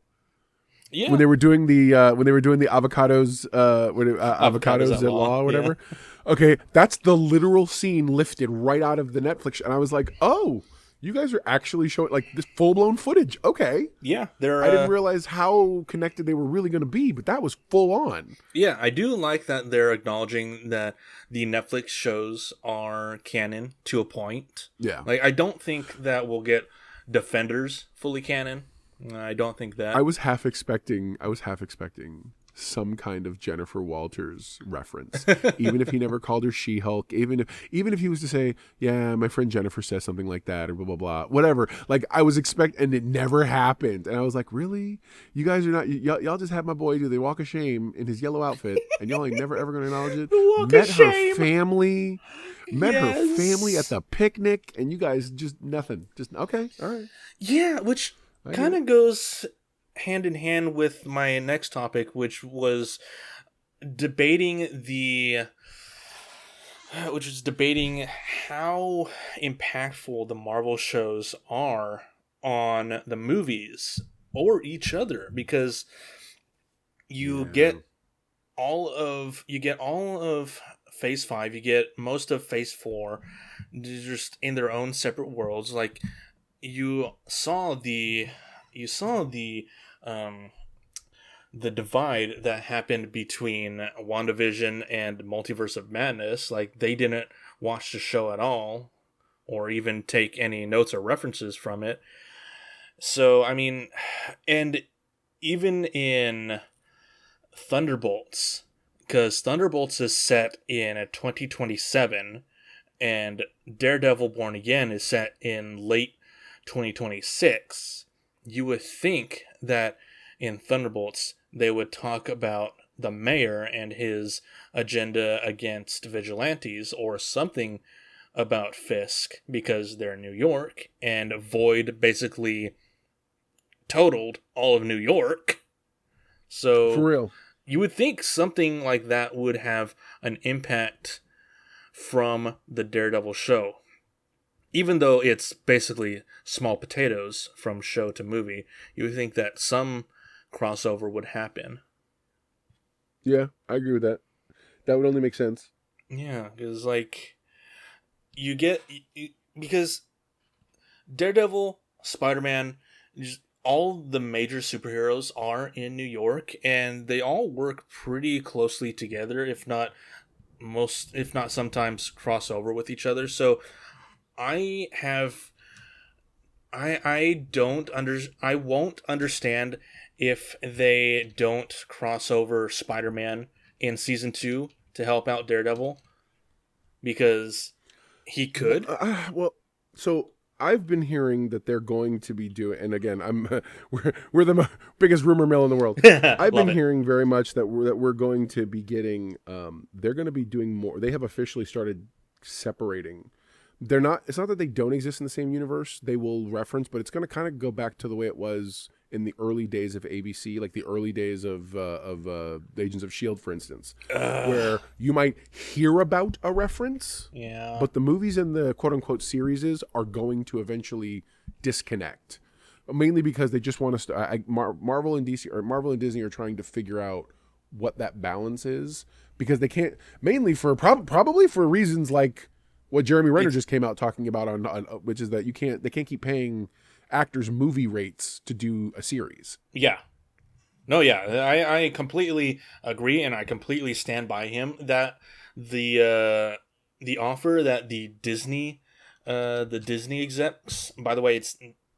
Yeah, when they were doing the avocados avocados at law or whatever. Yeah. Okay, that's the literal scene lifted right out of the Netflix, and I was like, oh, you guys are actually showing like this full blown footage. Okay, yeah, I didn't realize how connected they were really going to be, but that was full on. Yeah, I do like that they're acknowledging that the Netflix shows are canon to a point. Yeah, like I don't think that we'll get Defenders fully canon. I don't think that. I was half expecting some kind of Jennifer Walters reference, even if he never called her She-Hulk, even if he was to say, yeah, my friend Jennifer says something like that, or blah blah blah, whatever. Like I was and it never happened, and I was like, really? You guys are not y'all just had my boy do the walk of shame in his yellow outfit, and y'all ain't never ever gonna acknowledge it. Met her family at the picnic, and you guys just nothing, just okay, all right. Yeah, which kind of goes hand in hand with my next topic, which was debating how impactful the Marvel shows are on the movies or each other, because you get all of Phase 5, you get most of Phase 4, just in their own separate worlds. Like you saw the the divide that happened between WandaVision and Multiverse of Madness. Like, they didn't watch the show at all, or even take any notes or references from it. So, I mean, and even in Thunderbolts, because Thunderbolts is set in 2027, and Daredevil Born Again is set in late 2026, you would think that in Thunderbolts they would talk about the mayor and his agenda against vigilantes, or something about Fisk, because they're in New York, and Void basically totaled all of New York. So For real. you would think something like that would have an impact from the Daredevil show. Even though it's basically small potatoes from show to movie, you would think that some crossover would happen. Yeah, I agree with that. That would only make sense. Yeah, because, like, because Daredevil, Spider-Man, just all the major superheroes are in New York, and they all work pretty closely together, if not sometimes crossover with each other. So I won't understand if they don't cross over Spider-Man in season 2 to help out Daredevil, because he could. Well, so I've been hearing that they're going to be doing, and again, we're the biggest rumor mill in the world. I've been hearing very much that we're going to be getting. They're going to be doing more. They have officially started separating. They're not. It's not that they don't exist in the same universe. They will reference, but it's going to kind of go back to the way it was in the early days of ABC, like the early days of Agents of S.H.I.E.L.D., for instance, where you might hear about a reference, but the movies and the quote-unquote series are going to eventually disconnect, mainly because they just want us to... Marvel and Disney are trying to figure out what that balance is, because they can't... Mainly for... probably for reasons like what Jeremy Renner just came out talking about, on which is that they can't keep paying actors movie rates to do a series. Yeah. No, yeah. I completely agree, and I completely stand by him that the offer that the Disney execs, by the way,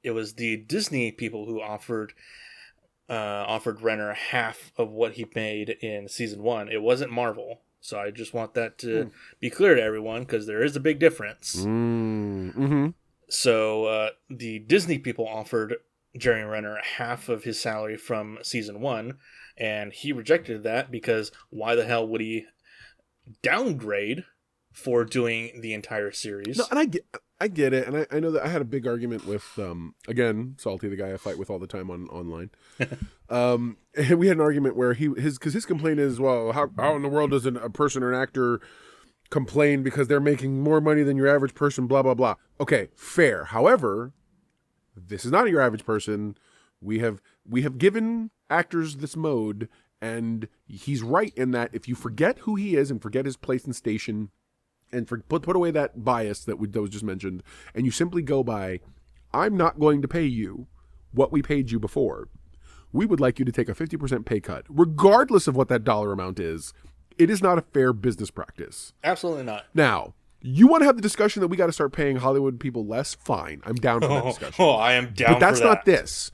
it was the Disney people who offered Renner half of what he made in season 1. It wasn't Marvel. So I just want that to be clear to everyone, because there is a big difference. Mm-hmm. So the Disney people offered Jeremy Renner half of his salary from season 1, and he rejected that, because why the hell would he downgrade for doing the entire series? No, and I get it, and I know that I had a big argument with again, Salty, the guy I fight with all the time online. And we had an argument where his complaint is, well, how in the world does a person or an actor complain because they're making more money than your average person, blah blah blah. Okay, fair. However, this is not your average person. We have given actors this mode, and he's right in that if you forget who he is and forget his place and station, and put away that bias that was just mentioned, and you simply go by, I'm not going to pay you what we paid you before. We would like you to take a 50% pay cut, regardless of what that dollar amount is. It is not a fair business practice. Absolutely not. Now, you want to have the discussion that we got to start paying Hollywood people less? Fine. I'm down for that discussion. I am down for that. But that's not this.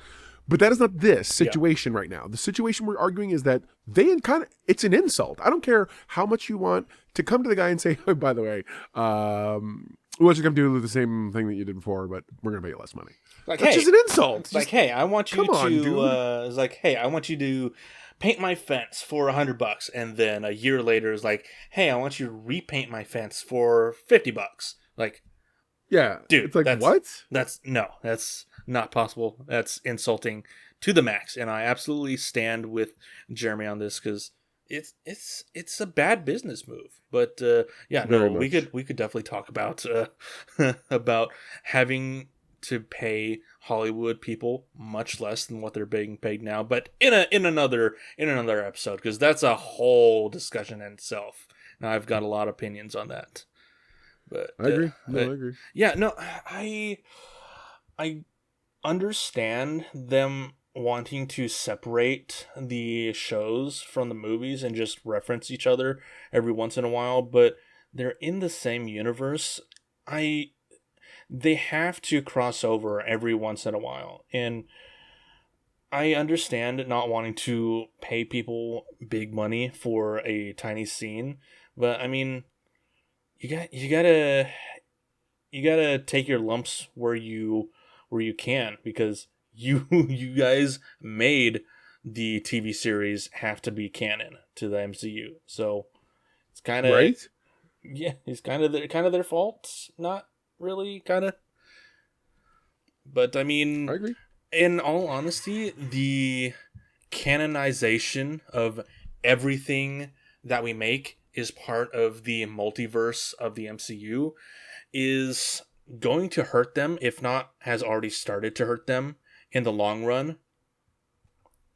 But that is not this situation right now. The situation we're arguing is that it's an insult. I don't care how much you want to come to the guy and say, oh, by the way, we want you to come do the same thing that you did before, but we're going to pay you less money. Like, that's just an insult. It's like, hey, I want you it's like, hey, I want you to paint my fence for $100, and then a year later is like, hey, I want you to repaint my fence for $50. Like, yeah, dude, it's like, what? That's not possible. That's insulting to the max, and I absolutely stand with Jeremy on this, because it's a bad business move. But we could definitely talk about about having to pay Hollywood people much less than what they're being paid now, but in another episode, because that's a whole discussion in itself. Now I've got a lot of opinions on that. But I agree. I agree. Yeah, no, I understand them wanting to separate the shows from the movies and just reference each other every once in a while, but they're in the same universe. They have to cross over every once in a while, and I understand not wanting to pay people big money for a tiny scene, but I mean, you gotta take your lumps where you can, because you guys made the TV series have to be canon to the MCU. So it's kind of Right? yeah, it's kind of their fault, not really kind of. But I mean, I agree. in all honesty, the canonization of everything that we make is part of the multiverse of the MCU is going to hurt them, if not has already started to hurt them in the long run.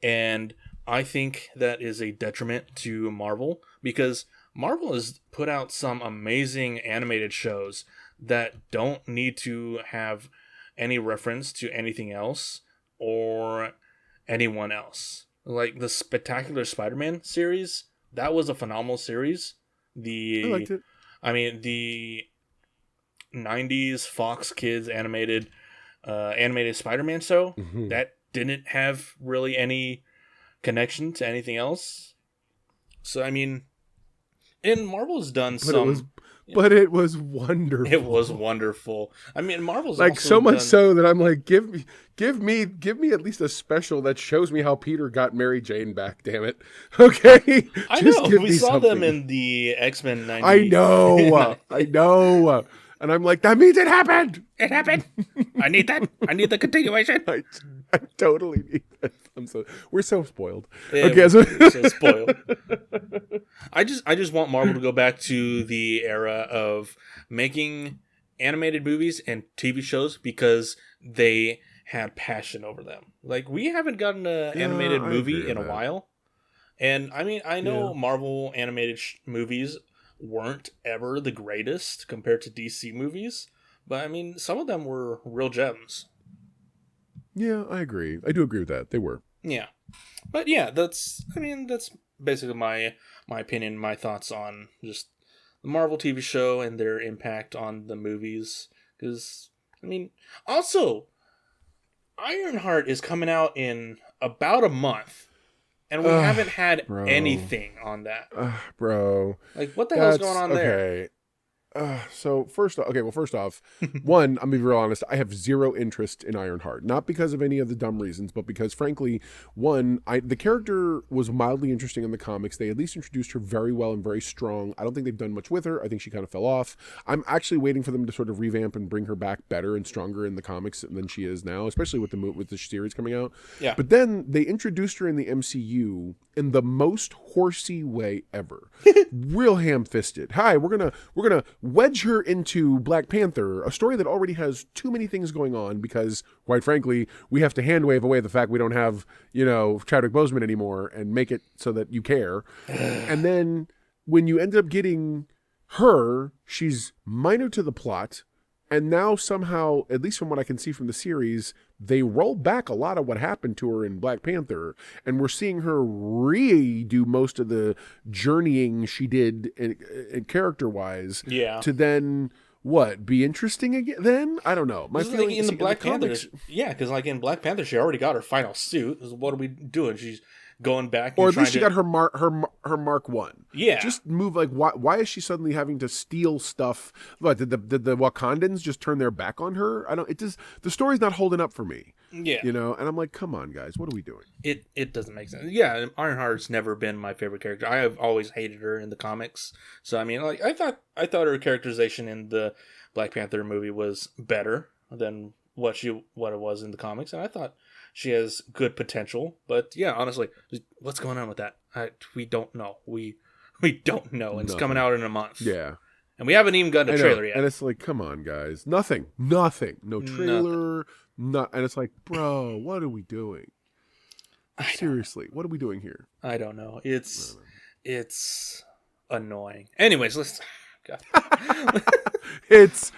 And I think that is a detriment to Marvel, because Marvel has put out some amazing animated shows that don't need to have any reference to anything else or anyone else. Like the Spectacular Spider-Man series, that was a phenomenal series. I liked it. I mean, the 90s Fox Kids animated Spider-Man show, that didn't have really any connection to anything else. So, I mean, and Marvel's done But it was wonderful. It was wonderful. I mean, Marvel's like also so much done... so that I'm like, give me at least a special that shows me how Peter got Mary Jane back. Damn it. Okay. I know. We saw them in the X-Men 90. I know. I know. And I'm like, that means it happened. It happened. I need that. I need the continuation. I totally need that. We're so spoiled. Yeah, okay, we're so spoiled. I just want Marvel to go back to the era of making animated movies and TV shows because they had passion over them. Like, we haven't gotten an animated movie in a while. And I mean, I know Marvel animated movies weren't ever the greatest compared to DC movies, but I mean, some of them were real gems. Yeah, I agree. I do agree with that. They were. Yeah. But yeah, that's basically my opinion, my thoughts on just the Marvel TV show and their impact on the movies. Because, I mean, also, Ironheart is coming out in about a month. And we haven't had anything on that. Bro. Like, what the hell's going on there? So first off, one, I'm gonna be real honest, I have zero interest in Ironheart. Not because of any of the dumb reasons, but because frankly, one, the character was mildly interesting in the comics. They at least introduced her very well and very strong. I don't think they've done much with her. I think she kind of fell off. I'm actually waiting for them to sort of revamp and bring her back better and stronger in the comics than she is now, especially with the series coming out. Yeah. But then they introduced her in the MCU in the most horsey way ever. Real ham-fisted. Hi, we're gonna wedge her into Black Panther, a story that already has too many things going on because, quite frankly, we have to hand-wave away the fact we don't have, Chadwick Boseman anymore and make it so that you care. And then when you end up getting her, she's minor to the plot, and now somehow, at least from what I can see from the series, they roll back a lot of what happened to her in Black Panther, and we're seeing her redo most of the journeying she did in character-wise. Yeah. To then be interesting again? Then I don't know. My feeling in the Black Panther, because like in Black Panther, she already got her final suit. What are we doing? She's going back, or at least she got her Mark 1. Yeah, just move. Like, why is she suddenly having to steal stuff? What did the Wakandans just turn their back on her? I don't. It just, the story's not holding up for me. Yeah, and I'm like, come on, guys, what are we doing? It doesn't make sense. Yeah, Ironheart's never been my favorite character. I have always hated her in the comics. So I mean, like, I thought her characterization in the Black Panther movie was better than what it was in the comics, and I thought she has good potential. But yeah, honestly, what's going on with that? We don't know. We don't know. And it's coming out in a month. Yeah. And we haven't even gotten a trailer yet. And it's like, come on, guys. Nothing. No trailer. And it's like, bro, what are we doing? Seriously, what are we doing here? I don't know. It's annoying. Anyways, let's... God. It's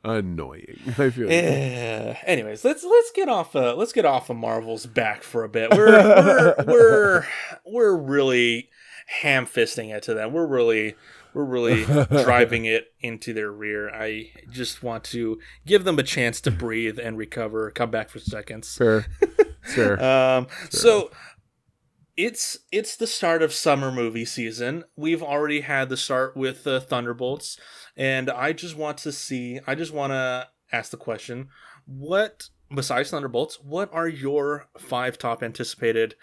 annoying. I feel Yeah. Anyways, let's get off of Marvel's back for a bit. We're really ham fisting it to them. We're really driving it into their rear. I just want to give them a chance to breathe and recover, come back for seconds. fair. So it's the start of summer movie season. We've already had the start with Thunderbolts, and I just want to ask the question: what, besides Thunderbolts, what are your 5 top anticipated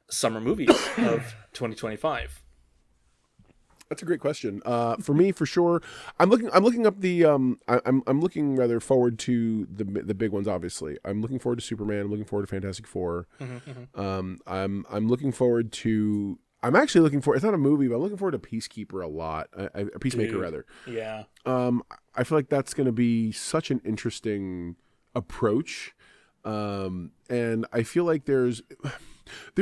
summer movies of 2025? That's a great question. For me, for sure, I'm looking up the I'm looking rather forward to the big ones. Obviously, I'm looking forward to Superman. I'm looking forward to Fantastic Four. I'm looking forward to. I'm actually looking for. It's not a movie, but I'm looking forward to Peacekeeper a lot. Peacemaker, Dude, rather. Yeah. I feel like that's going to be such an interesting approach, and I feel like there's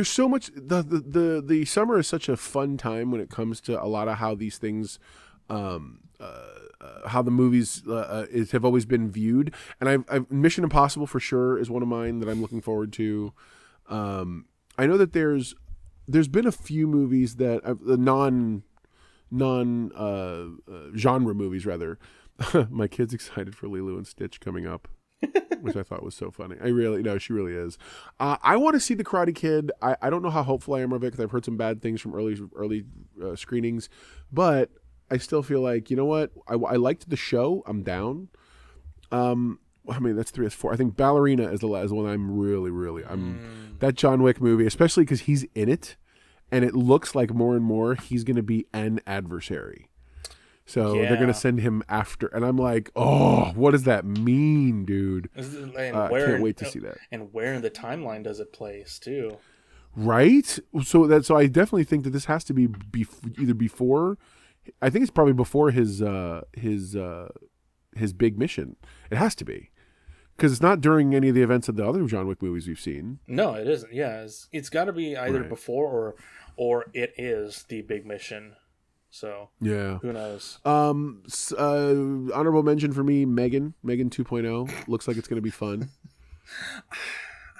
so much. The summer is such a fun time when it comes to a lot of how these things, how the movies have always been viewed. And I've Mission Impossible for sure is one of mine that I'm looking forward to. I know that there's been a few movies that the non genre movies rather. My kid's excited for Lilo and Stitch coming up. Which I thought was so funny. She really is. I want to see The Karate Kid. I don't know how hopeful I am of it because I've heard some bad things from early screenings, but I still feel like, you know what? I liked the show. I'm down. That's 3, that's 4. I think Ballerina is the one I'm really. That John Wick movie, especially because he's in it, and it looks like more and more he's going to be an adversary. So they're going to send him after. And I'm like, oh, what does that mean, dude? Can't wait to see that. And where in the timeline does it place, too? Right? So I definitely think that this has to be either before. I think it's probably before his big mission. It has to be. Because it's not during any of the events of the other John Wick movies we've seen. No, it isn't. Yeah, it's got to be either before or it is the big mission. So yeah, who knows? Honorable mention for me, Megan 2.0 looks like it's going to be fun.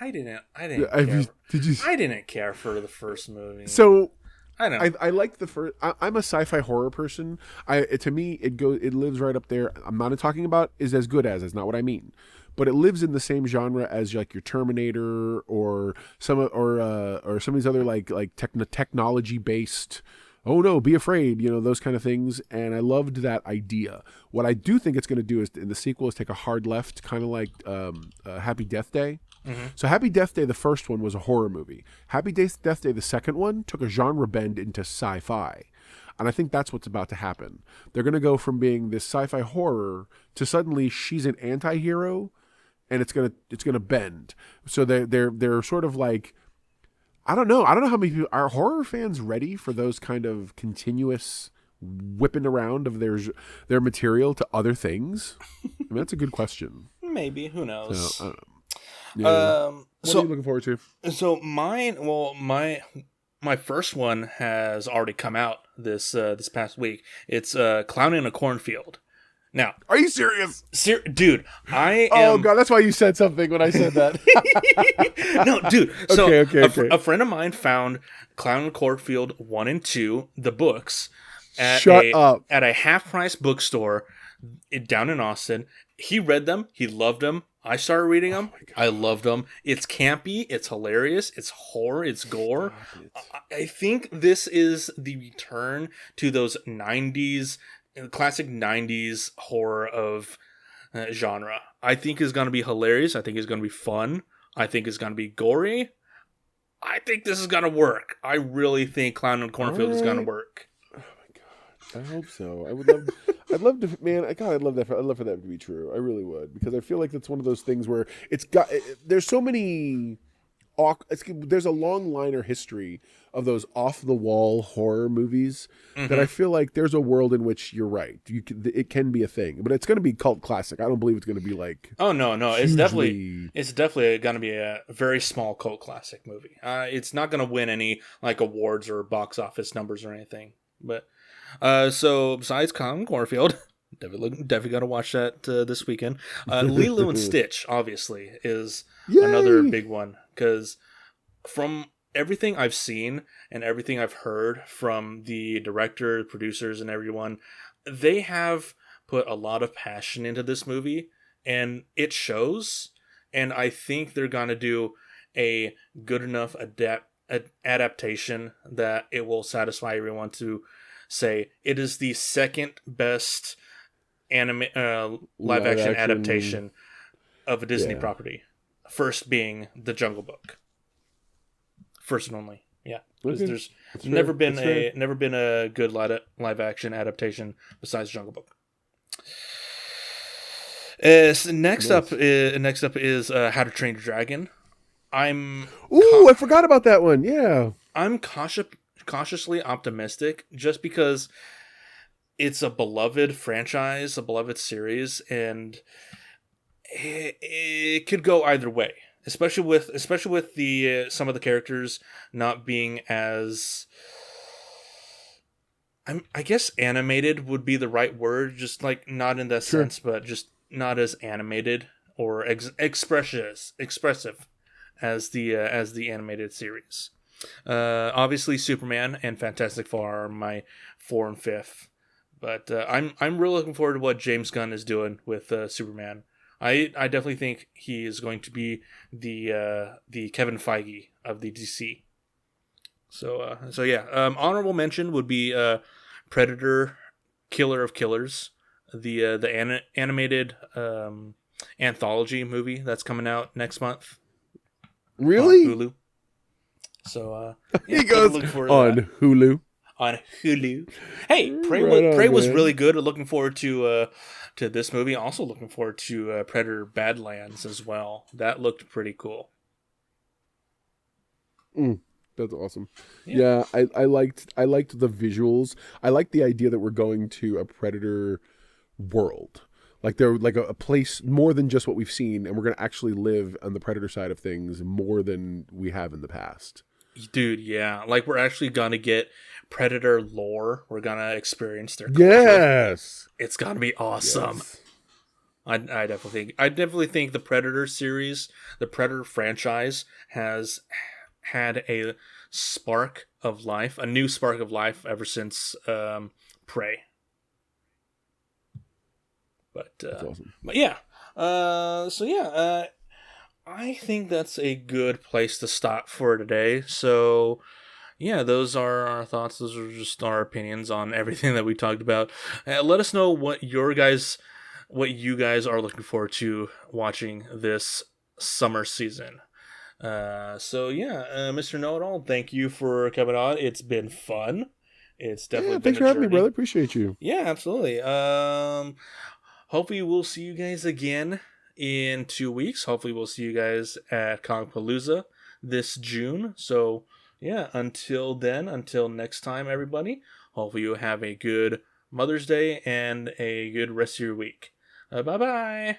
I didn't care. Did you? I didn't care for the first movie. So I don't know. I like the first. I'm a sci-fi horror person. To me, it lives right up there. I'm not talking about is as good as. That's not what I mean. But it lives in the same genre as like your Terminator or some of these other like technology based. Oh no, be afraid, those kind of things. And I loved that idea. What I do think it's going to do is in the sequel is take a hard left, kind of like Happy Death Day. Mm-hmm. So Happy Death Day, the first one, was a horror movie. Happy Death Day, the second one, took a genre bend into sci-fi. And I think that's what's about to happen. They're going to go from being this sci-fi horror to suddenly she's an anti-hero, and it's gonna bend. So they're sort of like, I don't know how many people are horror fans ready for those kind of continuous whipping around of their material to other things. I mean, that's a good question. Maybe, who knows? So, I don't know. Yeah. What are you looking forward to? So my first one has already come out this past week. It's Clown in a Cornfield. Now, are you serious? Dude, I am... Oh, God, that's why you said something when I said that. No, dude. So okay. A friend of mine found Clown in a Cornfield 1 and 2, the books, at a half-price bookstore down in Austin. He read them. He loved them. I started reading them. I loved them. It's campy. It's hilarious. It's horror. It's gore. I think this is the return to those 90s... classic 90s horror of genre. I think is going to be hilarious. I think it's going to be fun. I think it's going to be gory. I think this is going to work. I really think Clown in Cornfield is going to work. Oh my God. I hope so. I'd love to, man. I'd love that. I'd love for that to be true. I really would, because I feel like that's one of those things where there's so many, there's a long line or history of those off-the-wall horror movies that I feel like there's a world in which you're right. It can be a thing, but it's going to be cult classic. I don't believe it's going to be like... Oh, no. It's definitely going to be a very small cult classic movie. It's not going to win any like awards or box office numbers or anything. But so besides Clown Cornfield, Definitely got to watch that this weekend. Lilo and Stitch, obviously, is Yay! another big one because from everything I've seen and everything I've heard from the director, producers, and everyone, they have put a lot of passion into this movie, and it shows. And I think they're gonna do a good enough adaptation that it will satisfy everyone to say it is the second best live action adaptation of a Disney property. First being The Jungle Book. First and only. Yeah. Okay. There's never been a good live action adaptation besides Jungle Book. So next up is How to Train Your Dragon. I forgot about that one. Yeah. I'm cautiously optimistic just because it's a beloved franchise, a beloved series, and it could go either way. Especially with the some of the characters not being as, I guess animated would be the right word, just like not in that sense, but just not as animated or expressive as the animated series. Obviously, Superman and Fantastic Four are my 4 and 5th, but I'm really looking forward to what James Gunn is doing with Superman. I definitely think he is going to be the Kevin Feige of the DC. So yeah, honorable mention would be Predator, Killer of Killers, the animated anthology movie that's coming out next month. Really? On Hulu. So he goes on Hulu. On Hulu. Hey, Prey was really good. Looking forward to this movie. Also looking forward to Predator Badlands as well. That looked pretty cool. That's awesome. Yeah, I liked the visuals. I liked the idea that we're going to a Predator world. Like they're like a place more than just what we've seen, and we're going to actually live on the Predator side of things more than we have in the past. Dude, yeah. Like we're actually going to get Predator lore. We're going to experience their culture. Yes. It's going to be awesome. Yes. I definitely think the Predator series, the Predator franchise has had a spark of life, a new spark of life ever since Prey. But that's awesome. But yeah. I think that's a good place to stop for today. So yeah, those are our thoughts. Those are just our opinions on everything that we talked about. Let us know what you guys are looking forward to watching this summer season. Mr. Know-It-All, thank you for coming on. It's been fun. It's definitely been thanks for having me, brother. Appreciate you. Yeah, absolutely. Hopefully we'll see you guys again in 2 weeks. Hopefully we'll see you guys at Comicpalooza this June. So yeah, until next time, everybody, hopefully you have a good Mother's Day and a good rest of your week. Bye-bye.